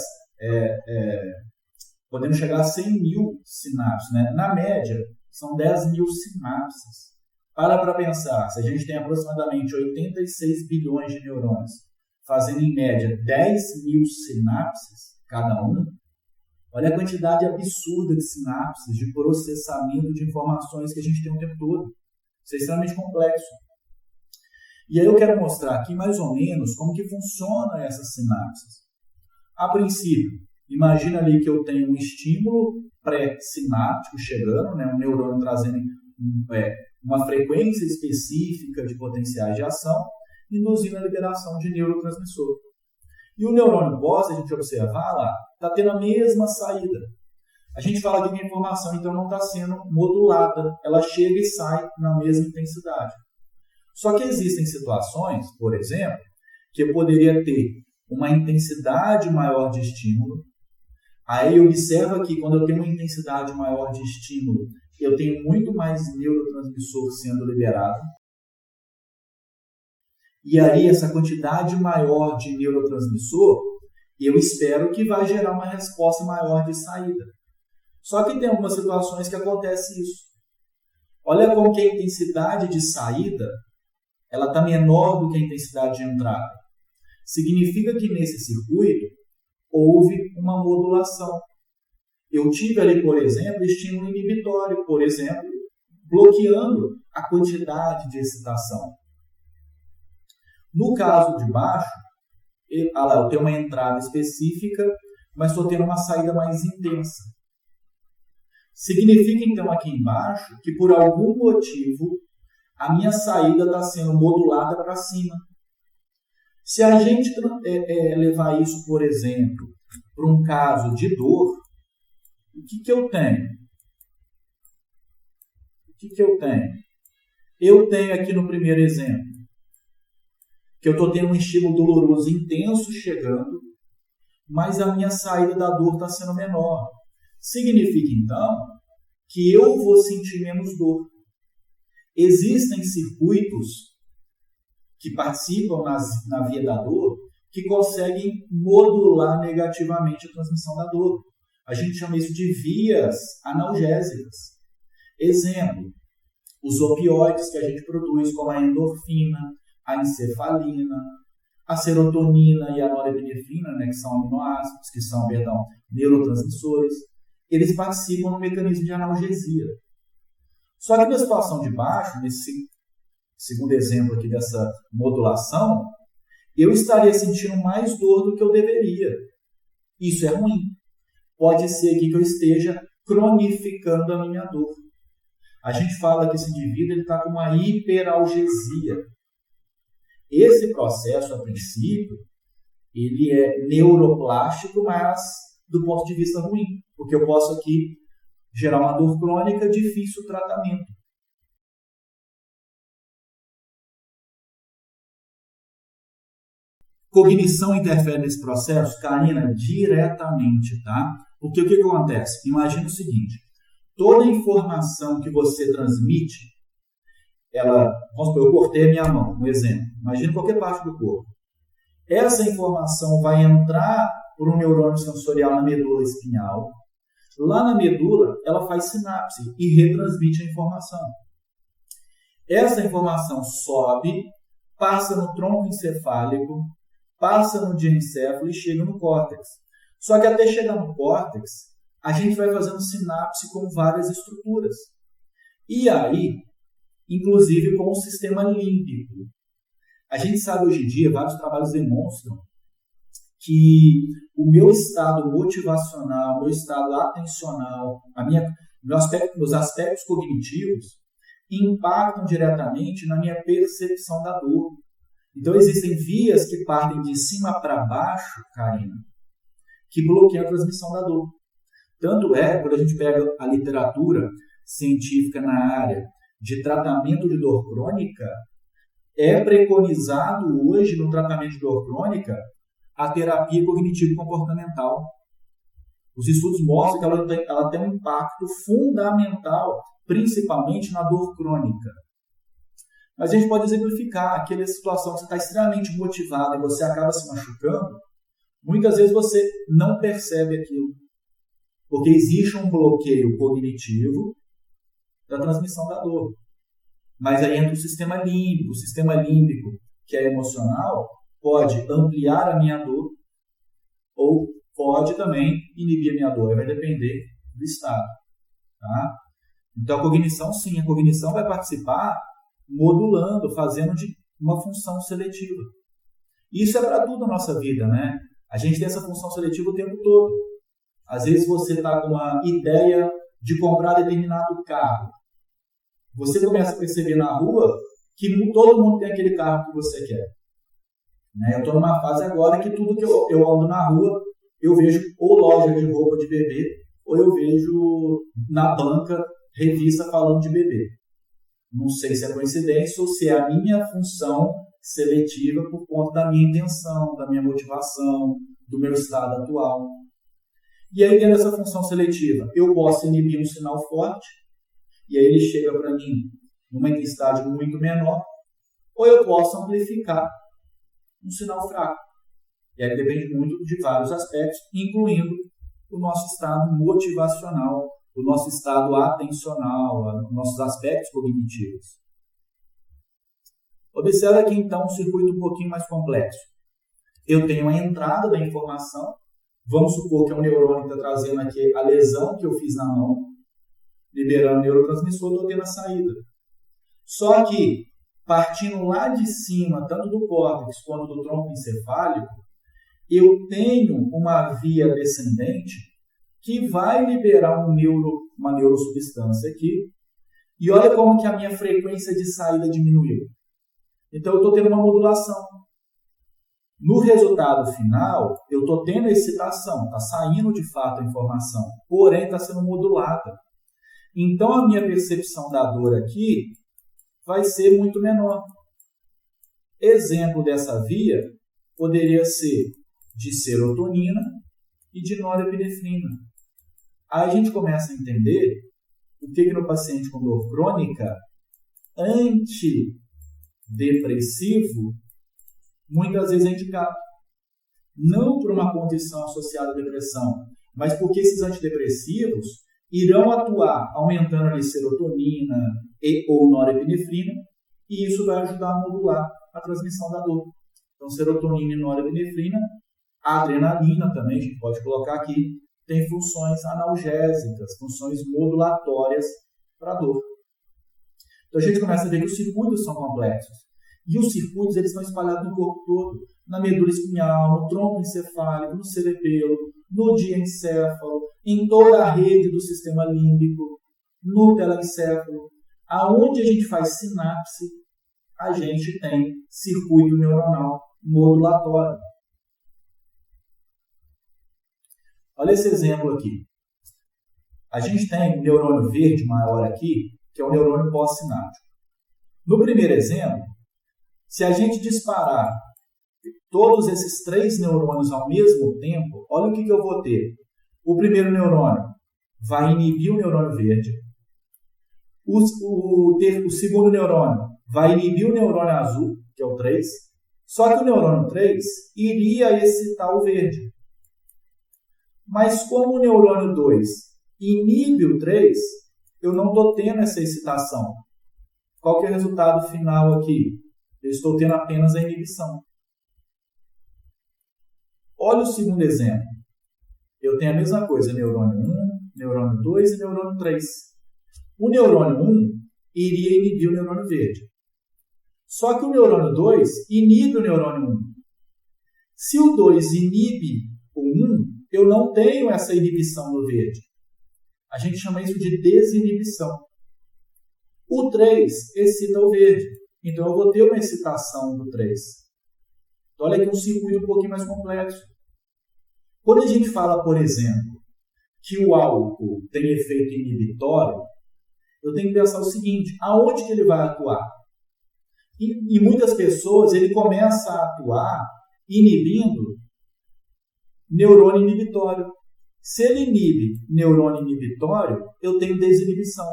podendo chegar a 100 mil sinapses. Né? Na média, são 10 mil sinapses. Para pensar, se a gente tem aproximadamente 86 bilhões de neurônios, fazendo em média 10 mil sinapses cada um, olha a quantidade absurda de sinapses, de processamento de informações que a gente tem o tempo todo. Isso é extremamente complexo. E aí eu quero mostrar aqui mais ou menos como que funciona essas sinapses. A princípio, imagina ali que eu tenho um estímulo pré-sináptico chegando, né, um neurônio trazendo uma frequência específica de potenciais de ação, induzindo a liberação de neurotransmissor. E o neurônio pós, a gente observar lá, está tendo a mesma saída. A gente fala de uma informação, então não está sendo modulada. Ela chega e sai na mesma intensidade. Só que existem situações, por exemplo, que eu poderia ter uma intensidade maior de estímulo. Aí observa que quando eu tenho uma intensidade maior de estímulo, eu tenho muito mais neurotransmissor sendo liberado. E aí essa quantidade maior de neurotransmissor, eu espero que vai gerar uma resposta maior de saída. Só que tem algumas situações que acontece isso. Olha como que a intensidade de saída ela está menor do que a intensidade de entrada. Significa que nesse circuito houve uma modulação. Eu tive ali, por exemplo, estímulo inibitório, por exemplo, bloqueando a quantidade de excitação. No caso de baixo, eu tenho uma entrada específica, mas estou tendo uma saída mais intensa. Significa, então, aqui embaixo, que por algum motivo, a minha saída está sendo modulada para cima. Se a gente levar isso, por exemplo, para um caso de dor, o que eu tenho? Eu tenho aqui no primeiro exemplo, que eu estou tendo um estímulo doloroso intenso chegando, mas a minha saída da dor está sendo menor. Significa, então, que eu vou sentir menos dor. Existem circuitos que participam na via da dor que conseguem modular negativamente a transmissão da dor. A gente chama isso de vias analgésicas. Exemplo, os opioides que a gente produz, como a endorfina, a encefalina, a serotonina e a norepinefrina, né, que são aminoácidos, que são, neurotransmissores, eles participam no mecanismo de analgesia. Só que na situação de baixo, nesse segundo exemplo aqui dessa modulação, eu estaria sentindo mais dor do que eu deveria. Isso é ruim. Pode ser aqui que eu esteja cronificando a minha dor. A gente fala que esse indivíduo está com uma hiperalgesia. Esse processo, a princípio, ele é neuroplástico, mas do ponto de vista ruim, porque eu posso aqui gerar uma dor crônica, difícil tratamento. Cognição interfere nesse processo? Karina, diretamente, tá? Porque o que acontece? Imagina o seguinte, toda informação que você transmite, vamos supor, eu cortei a minha mão, um exemplo. Imagina qualquer parte do corpo. Essa informação vai entrar por um neurônio sensorial na medula espinhal. Lá na medula, ela faz sinapse e retransmite a informação. Essa informação sobe, passa no tronco encefálico, passa no diencéfalo e chega no córtex. Só que até chegar no córtex, a gente vai fazendo sinapse com várias estruturas. E aí, inclusive com o sistema límbico. A gente sabe hoje em dia, vários trabalhos demonstram que o meu estado motivacional, o meu estado atencional, meus aspectos cognitivos impactam diretamente na minha percepção da dor. Então, existem vias que partem de cima para baixo, Karina, que bloqueiam a transmissão da dor. Tanto é, quando a gente pega a literatura científica na área de tratamento de dor crônica, É preconizado hoje no tratamento de dor crônica a terapia cognitivo-comportamental. Os estudos mostram que ela tem um impacto fundamental, principalmente na dor crônica. Mas a gente pode exemplificar aquela situação que você está extremamente motivado e você acaba se machucando. Muitas vezes você não percebe aquilo, porque existe um bloqueio cognitivo da transmissão da dor. Mas aí entra o sistema límbico. O sistema límbico, que é emocional, pode ampliar a minha dor ou pode também inibir a minha dor. Vai depender do estado. Tá? Então, a cognição, sim, a cognição vai participar modulando, fazendo de uma função seletiva. Isso é para tudo na nossa vida, né? A gente tem essa função seletiva o tempo todo. Às vezes você está com uma ideia de comprar determinado carro. Você começa a perceber na rua que todo mundo tem aquele carro que você quer. Eu estou numa fase agora que tudo que eu ando na rua, eu vejo ou loja de roupa de bebê, ou eu vejo na banca revista falando de bebê. Não sei se é coincidência ou se é a minha função seletiva por conta da minha intenção, da minha motivação, do meu estado atual. E aí, dentro dessa função seletiva, eu posso inibir um sinal forte, e aí ele chega para mim numa intensidade muito menor, ou eu posso amplificar um sinal fraco. E aí depende muito de vários aspectos, incluindo o nosso estado motivacional, o nosso estado atencional, os nossos aspectos cognitivos. Observe aqui, então, um circuito um pouquinho mais complexo. Eu tenho a entrada da informação, vamos supor que é um neurônio que está trazendo aqui a lesão que eu fiz na mão, liberando o neurotransmissor, estou tendo a saída. Só que, partindo lá de cima, tanto do córtex quanto do tronco encefálico, eu tenho uma via descendente que vai liberar uma neurosubstância aqui. E olha como que a minha frequência de saída diminuiu. Então, eu estou tendo uma modulação. No resultado final, eu estou tendo a excitação, está saindo de fato a informação, porém está sendo modulada. Então, a minha percepção da dor aqui vai ser muito menor. Exemplo dessa via poderia ser de serotonina e de norepinefrina. Aí a gente começa a entender o que no paciente com dor crônica, antidepressivo, muitas vezes é indicado. Não por uma condição associada à depressão, mas porque esses antidepressivos irão atuar aumentando a serotonina ou norepinefrina, e isso vai ajudar a modular a transmissão da dor. Então, serotonina e norepinefrina, a adrenalina também, a gente pode colocar aqui, tem funções analgésicas, funções modulatórias para a dor. Então, a gente começa a ver que os circuitos são complexos. E os circuitos eles estão espalhados no corpo todo, na medula espinhal, no tronco encefálico, no cerebelo, no diencéfalo, em toda a rede do sistema límbico, no telencéfalo. Aonde a gente faz sinapse, a gente tem circuito neuronal modulatório. Olha esse exemplo aqui. A gente tem um neurônio verde maior aqui, que é o neurônio pós-sináptico. No primeiro exemplo, se a gente disparar todos esses 3 neurônios ao mesmo tempo, olha o que eu vou ter. O primeiro neurônio vai inibir o neurônio verde. O segundo neurônio vai inibir o neurônio azul, que é o 3. Só que o neurônio 3 iria excitar o verde. Mas como o neurônio 2 inibe o 3, eu não estou tendo essa excitação. Qual que é o resultado final aqui? Eu estou tendo apenas a inibição. Olha o segundo exemplo. Eu tenho a mesma coisa, neurônio 1, neurônio 2 e neurônio 3. O neurônio 1 iria inibir o neurônio verde. Só que o neurônio 2 inibe o neurônio 1. Se o 2 inibe o 1, eu não tenho essa inibição no verde. A gente chama isso de desinibição. O 3 excita o verde. Então, eu vou ter uma excitação do 3. Então, olha aqui um circuito um pouquinho mais complexo. Quando a gente fala, por exemplo, que o álcool tem efeito inibitório, eu tenho que pensar o seguinte, aonde que ele vai atuar? E muitas pessoas, ele começa a atuar inibindo neurônio inibitório. Se ele inibe neurônio inibitório, eu tenho desinibição.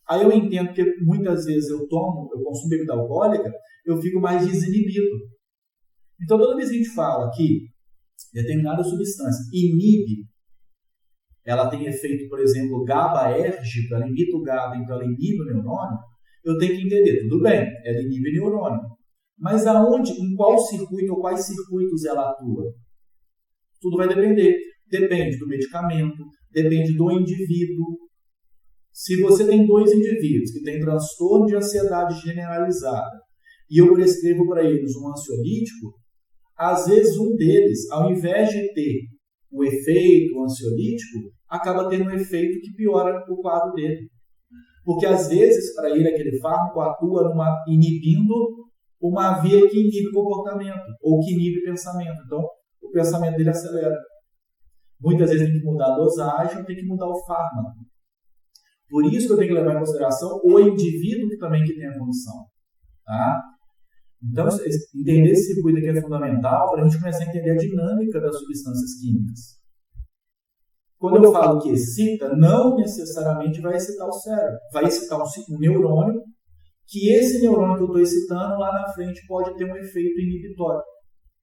Aí eu entendo que muitas vezes eu consumo bebida alcoólica, eu fico mais desinibido. Então, toda vez que a gente fala que determinada substância inibe, ela tem efeito, por exemplo, GABAérgico, ela imita o GABA, então ela inibe o neurônio, eu tenho que entender, tudo bem, ela inibe neurônio. Mas em qual circuito ou quais circuitos ela atua? Tudo vai depender. Depende do medicamento, depende do indivíduo. Se você tem 2 indivíduos que têm transtorno de ansiedade generalizada e eu prescrevo para eles um ansiolítico, às vezes um deles, ao invés de ter o efeito ansiolítico, acaba tendo um efeito que piora o quadro dele. Porque às vezes, para ele, aquele fármaco atua inibindo uma via que inibe comportamento ou que inibe pensamento. Então, o pensamento dele acelera. Muitas vezes tem que mudar a dosagem, tem que mudar o fármaco. Por isso que eu tenho que levar em consideração o indivíduo que também tem a condição. Tá? Então, entender esse circuito aqui é fundamental para a gente começar a entender a dinâmica das substâncias químicas. Quando eu falo que excita, não necessariamente vai excitar o cérebro. Vai excitar um neurônio, que esse neurônio que eu estou excitando, lá na frente pode ter um efeito inibitório.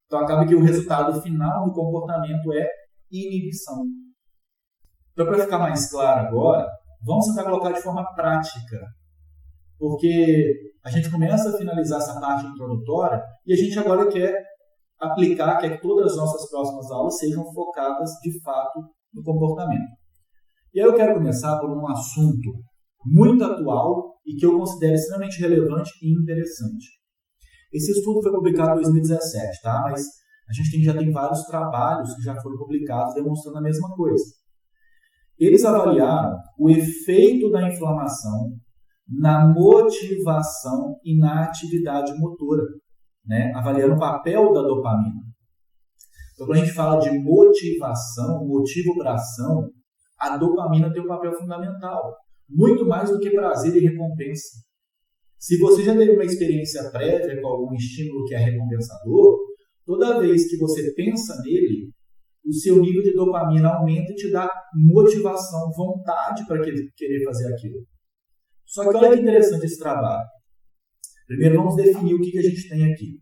Então, acaba que o resultado final do comportamento é inibição. Então, para ficar mais claro agora, vamos tentar colocar de forma prática, porque a gente começa a finalizar essa parte introdutória e a gente agora quer que todas as nossas próximas aulas sejam focadas, de fato, no comportamento. E aí eu quero começar por um assunto muito atual e que eu considero extremamente relevante e interessante. Esse estudo foi publicado em 2017, tá? Mas a gente já tem vários trabalhos que já foram publicados demonstrando a mesma coisa. Eles avaliaram o efeito da inflamação na motivação e na atividade motora, né? Avaliando o papel da dopamina. Então, quando a gente fala de motivação, motivo para ação, a dopamina tem um papel fundamental, muito mais do que prazer e recompensa. Se você já teve uma experiência prévia com algum estímulo que é recompensador, toda vez que você pensa nele, o seu nível de dopamina aumenta e te dá motivação, vontade para querer fazer aquilo. Só que olha que interessante esse trabalho. Primeiro vamos definir o que a gente tem aqui.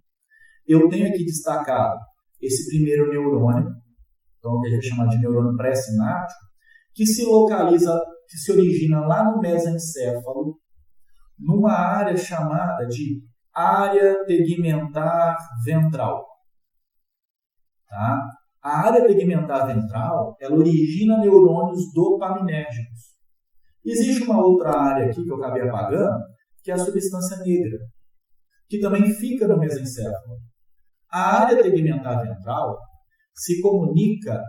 Eu tenho aqui destacado esse primeiro neurônio, então que a gente chama de neurônio pré-sináptico, que se localiza, que se origina lá no mesencéfalo, numa área chamada de área tegmentar ventral. Tá? A área tegmentar ventral, ela origina neurônios dopaminérgicos. Existe uma outra área aqui que eu acabei apagando, que é a substância negra, que também fica no mesencéfalo. A área tegmentar ventral se comunica,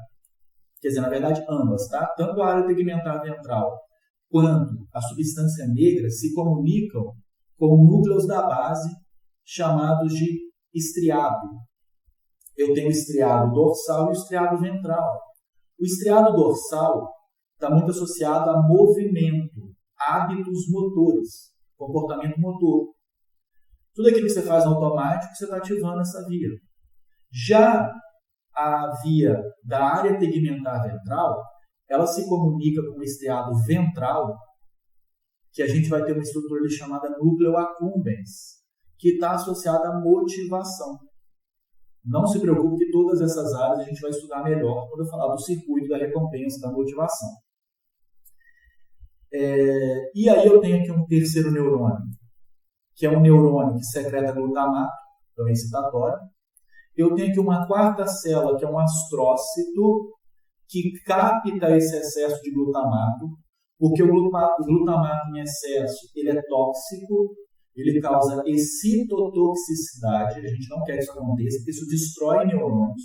quer dizer, na verdade ambas, tá? Tanto a área tegmentar ventral quanto a substância negra se comunicam com núcleos da base chamados de estriado. Eu tenho o estriado dorsal e o estriado ventral. O estriado dorsal está muito associado a movimento, hábitos motores, comportamento motor. Tudo aquilo que você faz no automático, você está ativando essa via. Já a via da área tegmentar ventral, ela se comunica com o estriado ventral, que a gente vai ter uma estrutura chamada núcleo accumbens, que está associada à motivação. Não se preocupe que todas essas áreas a gente vai estudar melhor quando eu falar do circuito da recompensa, da motivação. E aí eu tenho aqui um terceiro neurônio, que é um neurônio que secreta glutamato, também excitatório. Eu tenho aqui uma quarta célula, que é um astrócito, que capta esse excesso de glutamato, porque o glutamato em excesso ele é tóxico, ele causa excitotoxicidade, a gente não quer que isso aconteça, porque isso destrói neurônios.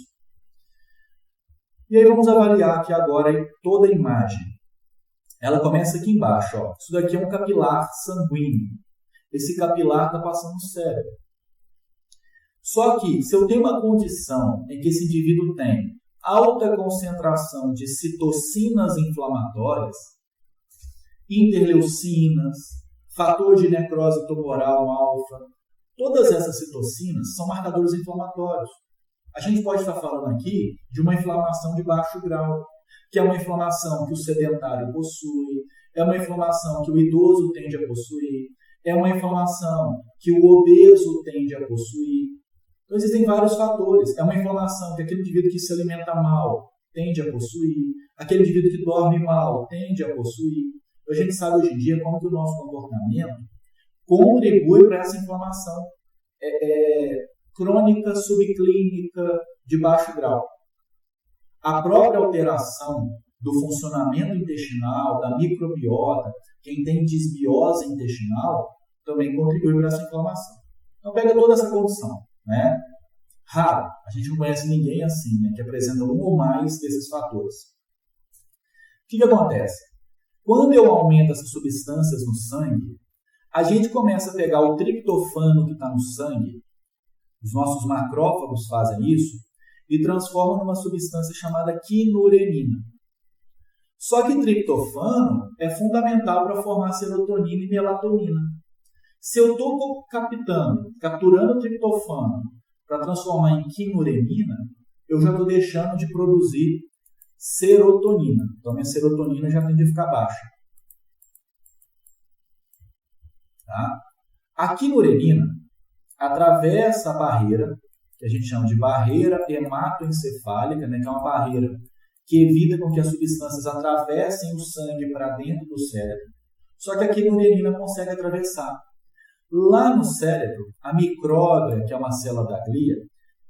E aí vamos avaliar aqui agora toda a imagem. Ela começa aqui embaixo. Ó. Isso daqui é um capilar sanguíneo. Esse capilar está passando no cérebro. Só que, se eu tenho uma condição em que esse indivíduo tem alta concentração de citocinas inflamatórias, interleucinas, fator de necrose tumoral alfa, Todas essas citocinas são marcadores inflamatórios. A gente pode estar falando aqui de uma inflamação de baixo grau, que é uma inflamação que o sedentário possui, é uma inflamação que o idoso tende a possuir, é uma inflamação que o obeso tende a possuir. Então, existem vários fatores. É uma inflamação que aquele indivíduo que se alimenta mal tende a possuir, aquele indivíduo que dorme mal tende a possuir. A gente sabe hoje em dia como que o nosso comportamento contribui para essa inflamação crônica, subclínica, de baixo grau. A própria alteração do funcionamento intestinal, da microbiota, quem tem disbiose intestinal, também contribui para essa inflamação. Então, pega toda essa condição, né? Raro, a gente não conhece ninguém assim, né, que apresenta um ou mais desses fatores. O que acontece? Quando eu aumento essas substâncias no sangue, a gente começa a pegar o triptofano que está no sangue, os nossos macrófagos fazem isso, e transformam numa substância chamada quinurenina. Só que triptofano é fundamental para formar serotonina e melatonina. Se eu estou capturando triptofano para transformar em quinurenina, eu já estou deixando de produzir serotonina. Então, minha serotonina já tende a ficar baixa. Tá? A quinurenina atravessa a barreira, que a gente chama de barreira hematoencefálica, né, que é uma barreira que evita com que as substâncias atravessem o sangue para dentro do cérebro. Só que a quinurenina consegue atravessar. Lá no cérebro, a micróglia, que é uma célula da glia,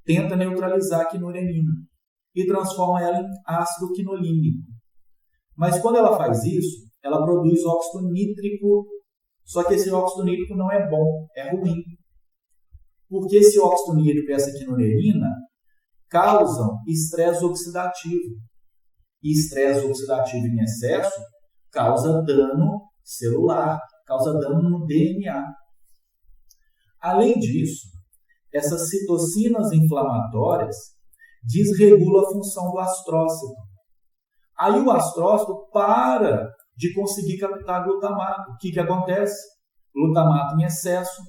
tenta neutralizar a quinurenina e transforma ela em ácido quinolínico. Mas quando ela faz isso, ela produz óxido nítrico, só que esse óxido nítrico não é bom, é ruim. Porque esse óxido nítrico e essa quinurenina causam estresse oxidativo. E estresse oxidativo em excesso causa dano celular, causa dano no DNA. Além disso, essas citocinas inflamatórias desregulam a função do astrócito. Aí o astrócito para de conseguir captar glutamato. O que acontece? Glutamato em excesso,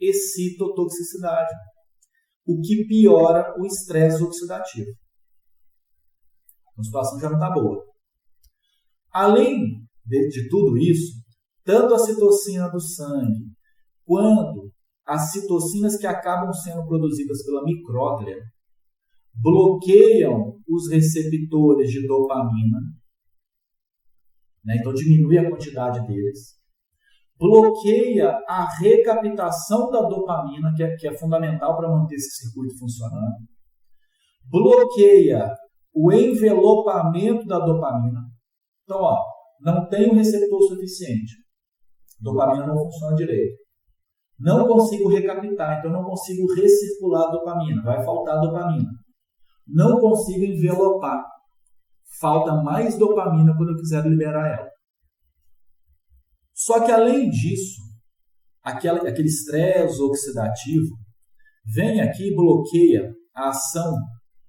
excitotoxicidade, o que piora o estresse oxidativo. A situação já não está boa. Além de tudo isso, tanto a citocina do sangue quanto as citocinas que acabam sendo produzidas pela micróglia bloqueiam os receptores de dopamina, né? Então diminui a quantidade deles, bloqueia a recaptação da dopamina, que é fundamental para manter esse circuito funcionando, bloqueia o envelopamento da dopamina. Então, não tem um receptor suficiente, dopamina não funciona direito. Não consigo recaptar, então não consigo recircular a dopamina, vai faltar dopamina. Não consigo envelopar, falta mais dopamina quando eu quiser liberar ela. Só que além disso, aquele estresse oxidativo vem aqui e bloqueia a ação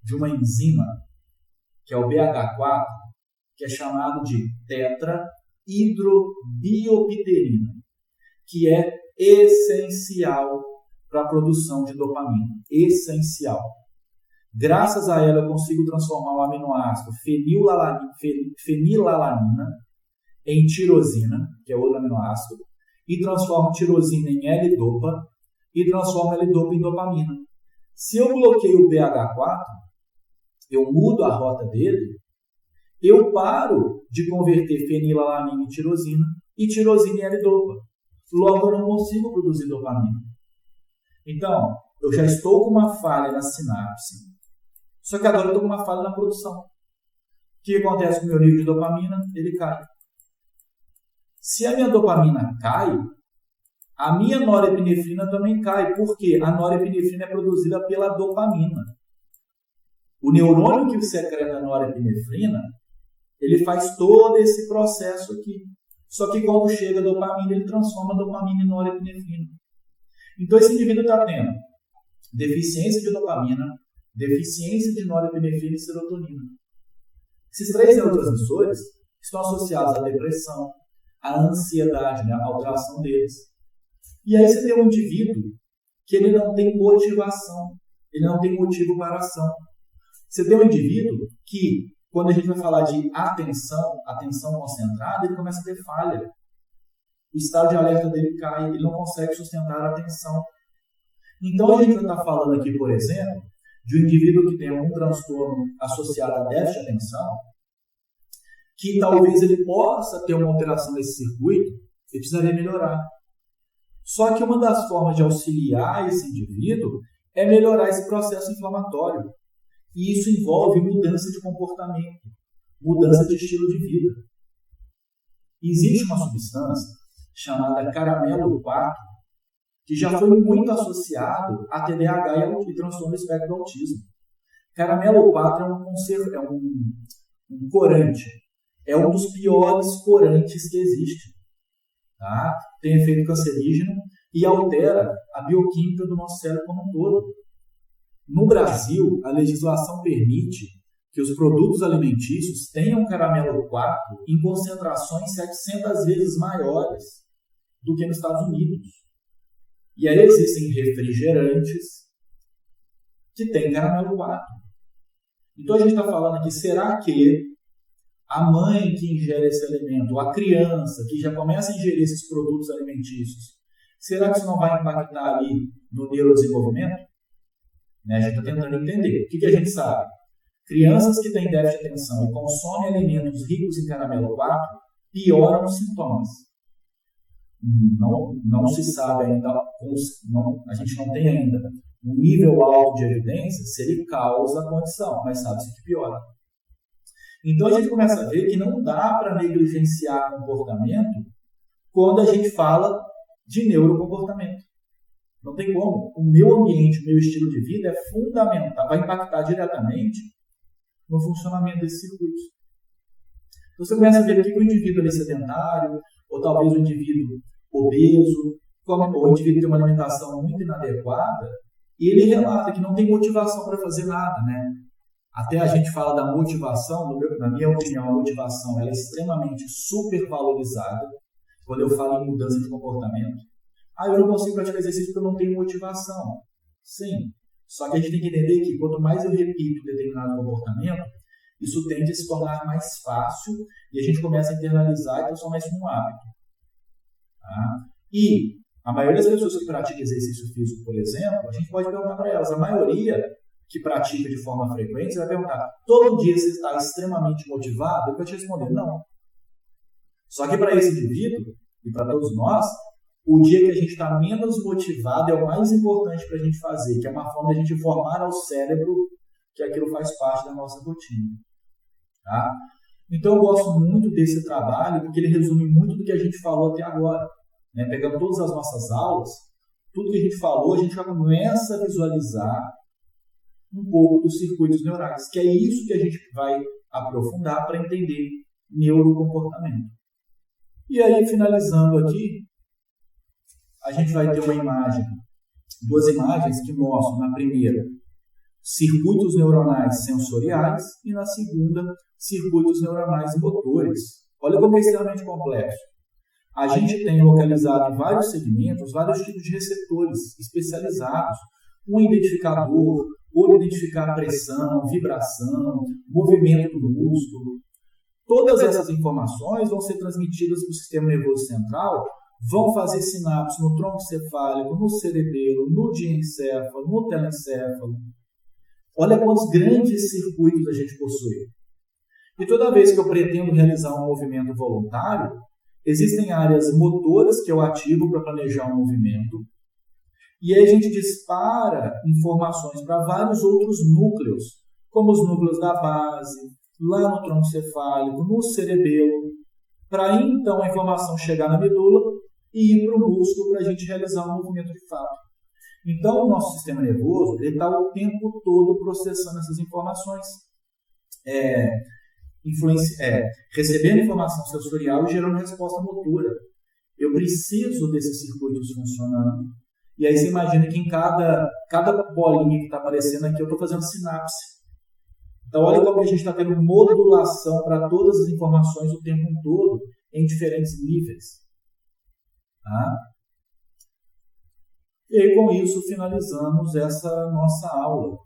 de uma enzima, que é o BH4, que é chamado de tetrahidrobiopterina, que é essencial para a produção de dopamina. Essencial. Graças a ela eu consigo transformar o aminoácido fenilalanina em tirosina, que é outro aminoácido, e transformo tirosina em L-dopa e transformo L-dopa em dopamina. Se eu bloqueio o BH4, eu mudo a rota dele, eu paro de converter fenilalanina em tirosina e tirosina em L-dopa. Logo, eu não consigo produzir dopamina. Então, eu já estou com uma falha na sinapse, só que agora eu estou com uma falha na produção. O que acontece com o meu nível de dopamina? Ele cai. Se a minha dopamina cai, a minha norepinefrina também cai. Por quê? A norepinefrina é produzida pela dopamina. O neurônio que secreta a norepinefrina, ele faz todo esse processo aqui. Só que quando chega a dopamina, ele transforma a dopamina em norepinefrina. Então, esse indivíduo está tendo deficiência de dopamina, deficiência de norepinefrina e serotonina. Esses três neurotransmissores estão associados à depressão, à ansiedade, né, à alteração deles. E aí você tem um indivíduo que ele não tem motivação, ele não tem motivo para a ação. Você tem um indivíduo que, quando a gente vai falar de atenção concentrada, ele começa a ter falha. O estado de alerta dele cai, ele não consegue sustentar a atenção. Então, a gente vai estar falando aqui, por exemplo, de um indivíduo que tem algum transtorno associado a déficit de atenção, que talvez ele possa ter uma alteração desse circuito e precisaria melhorar. Só que uma das formas de auxiliar esse indivíduo é melhorar esse processo inflamatório. E isso envolve mudança de comportamento, mudança de estilo de vida. Existe uma substância chamada caramelo 4, que já foi muito associado a TDAH e transtorno do espectro do autismo. Caramelo 4 é um corante. É um dos piores corantes que existe. Tá? Tem efeito cancerígeno e altera a bioquímica do nosso cérebro como um todo. No Brasil, a legislação permite que os produtos alimentícios tenham caramelo 4 em concentrações 700 vezes maiores do que nos Estados Unidos. E aí existem refrigerantes que têm caramelo 4. Então a gente está falando aqui, será que a mãe que ingere esse alimento, ou a criança que já começa a ingerir esses produtos alimentícios, será que isso não vai impactar ali no neurodesenvolvimento? A gente está tentando entender. O que a gente sabe? Crianças que têm déficit de atenção e consomem alimentos ricos em caramelo 4 pioram os sintomas. Não se sabe ainda, a gente não tem ainda um nível alto de evidência se ele causa a condição, mas sabe-se que piora. Então a gente começa a ver que não dá para negligenciar comportamento quando a gente fala de neurocomportamento. Não tem como. O meu ambiente, o meu estilo de vida é fundamental, vai impactar diretamente no funcionamento desses circuitos. Então você começa a ver que o indivíduo ali sedentário, ou talvez o indivíduo obeso, ou o indivíduo tem uma alimentação muito inadequada, e ele relata que não tem motivação para fazer nada, né? Até a gente fala da motivação, na minha opinião, a motivação ela é extremamente supervalorizada quando eu falo em mudança de comportamento. Eu não consigo praticar exercício porque eu não tenho motivação. Sim, só que a gente tem que entender que quanto mais eu repito determinado comportamento, isso tende a se tornar mais fácil e a gente começa a internalizar e transformar isso num hábito. Tá? E a maioria das pessoas que praticam exercício físico, por exemplo, a gente pode perguntar para elas, a maioria que pratica de forma frequente, você vai perguntar, todo dia você está extremamente motivado? Eu vou te responder, não. Só que para esse indivíduo, e para todos nós, o dia que a gente está menos motivado é o mais importante para a gente fazer, que é uma forma de a gente informar ao cérebro que aquilo faz parte da nossa rotina. Tá? Então eu gosto muito desse trabalho, porque ele resume muito do que a gente falou até agora. Né? Pegando todas as nossas aulas, tudo que a gente falou, a gente já começa a visualizar um pouco dos circuitos neurais, que é isso que a gente vai aprofundar para entender neurocomportamento. E aí, finalizando aqui, a gente vai ter uma imagem, duas imagens que mostram, na primeira, circuitos neuronais sensoriais e na segunda, circuitos neuronais motores. Olha como é extremamente complexo. A gente tem localizado em vários segmentos vários tipos de receptores especializados. Um identificador, outro identificar pressão, vibração, movimento do músculo. Todas essas informações vão ser transmitidas para o sistema nervoso central, vão fazer sinapses no tronco cefálico, no cerebelo, no diencéfalo, no telencéfalo. Olha quantos grandes circuitos a gente possui. E toda vez que eu pretendo realizar um movimento voluntário, existem áreas motoras que eu ativo para planejar um movimento, e aí a gente dispara informações para vários outros núcleos, como os núcleos da base, lá no tronco cefálico, no cerebelo, para então a informação chegar na medula e ir para o músculo para a gente realizar um movimento de fato. Então o nosso sistema nervoso está o tempo todo processando essas informações, recebendo informação sensorial e gerando resposta motora. Eu preciso desses circuitos funcionando. E aí você imagina que em cada bolinha que está aparecendo aqui eu estou fazendo sinapse. Então olha como a gente está tendo modulação para todas as informações o tempo todo em diferentes níveis. Tá? E aí, com isso, finalizamos essa nossa aula.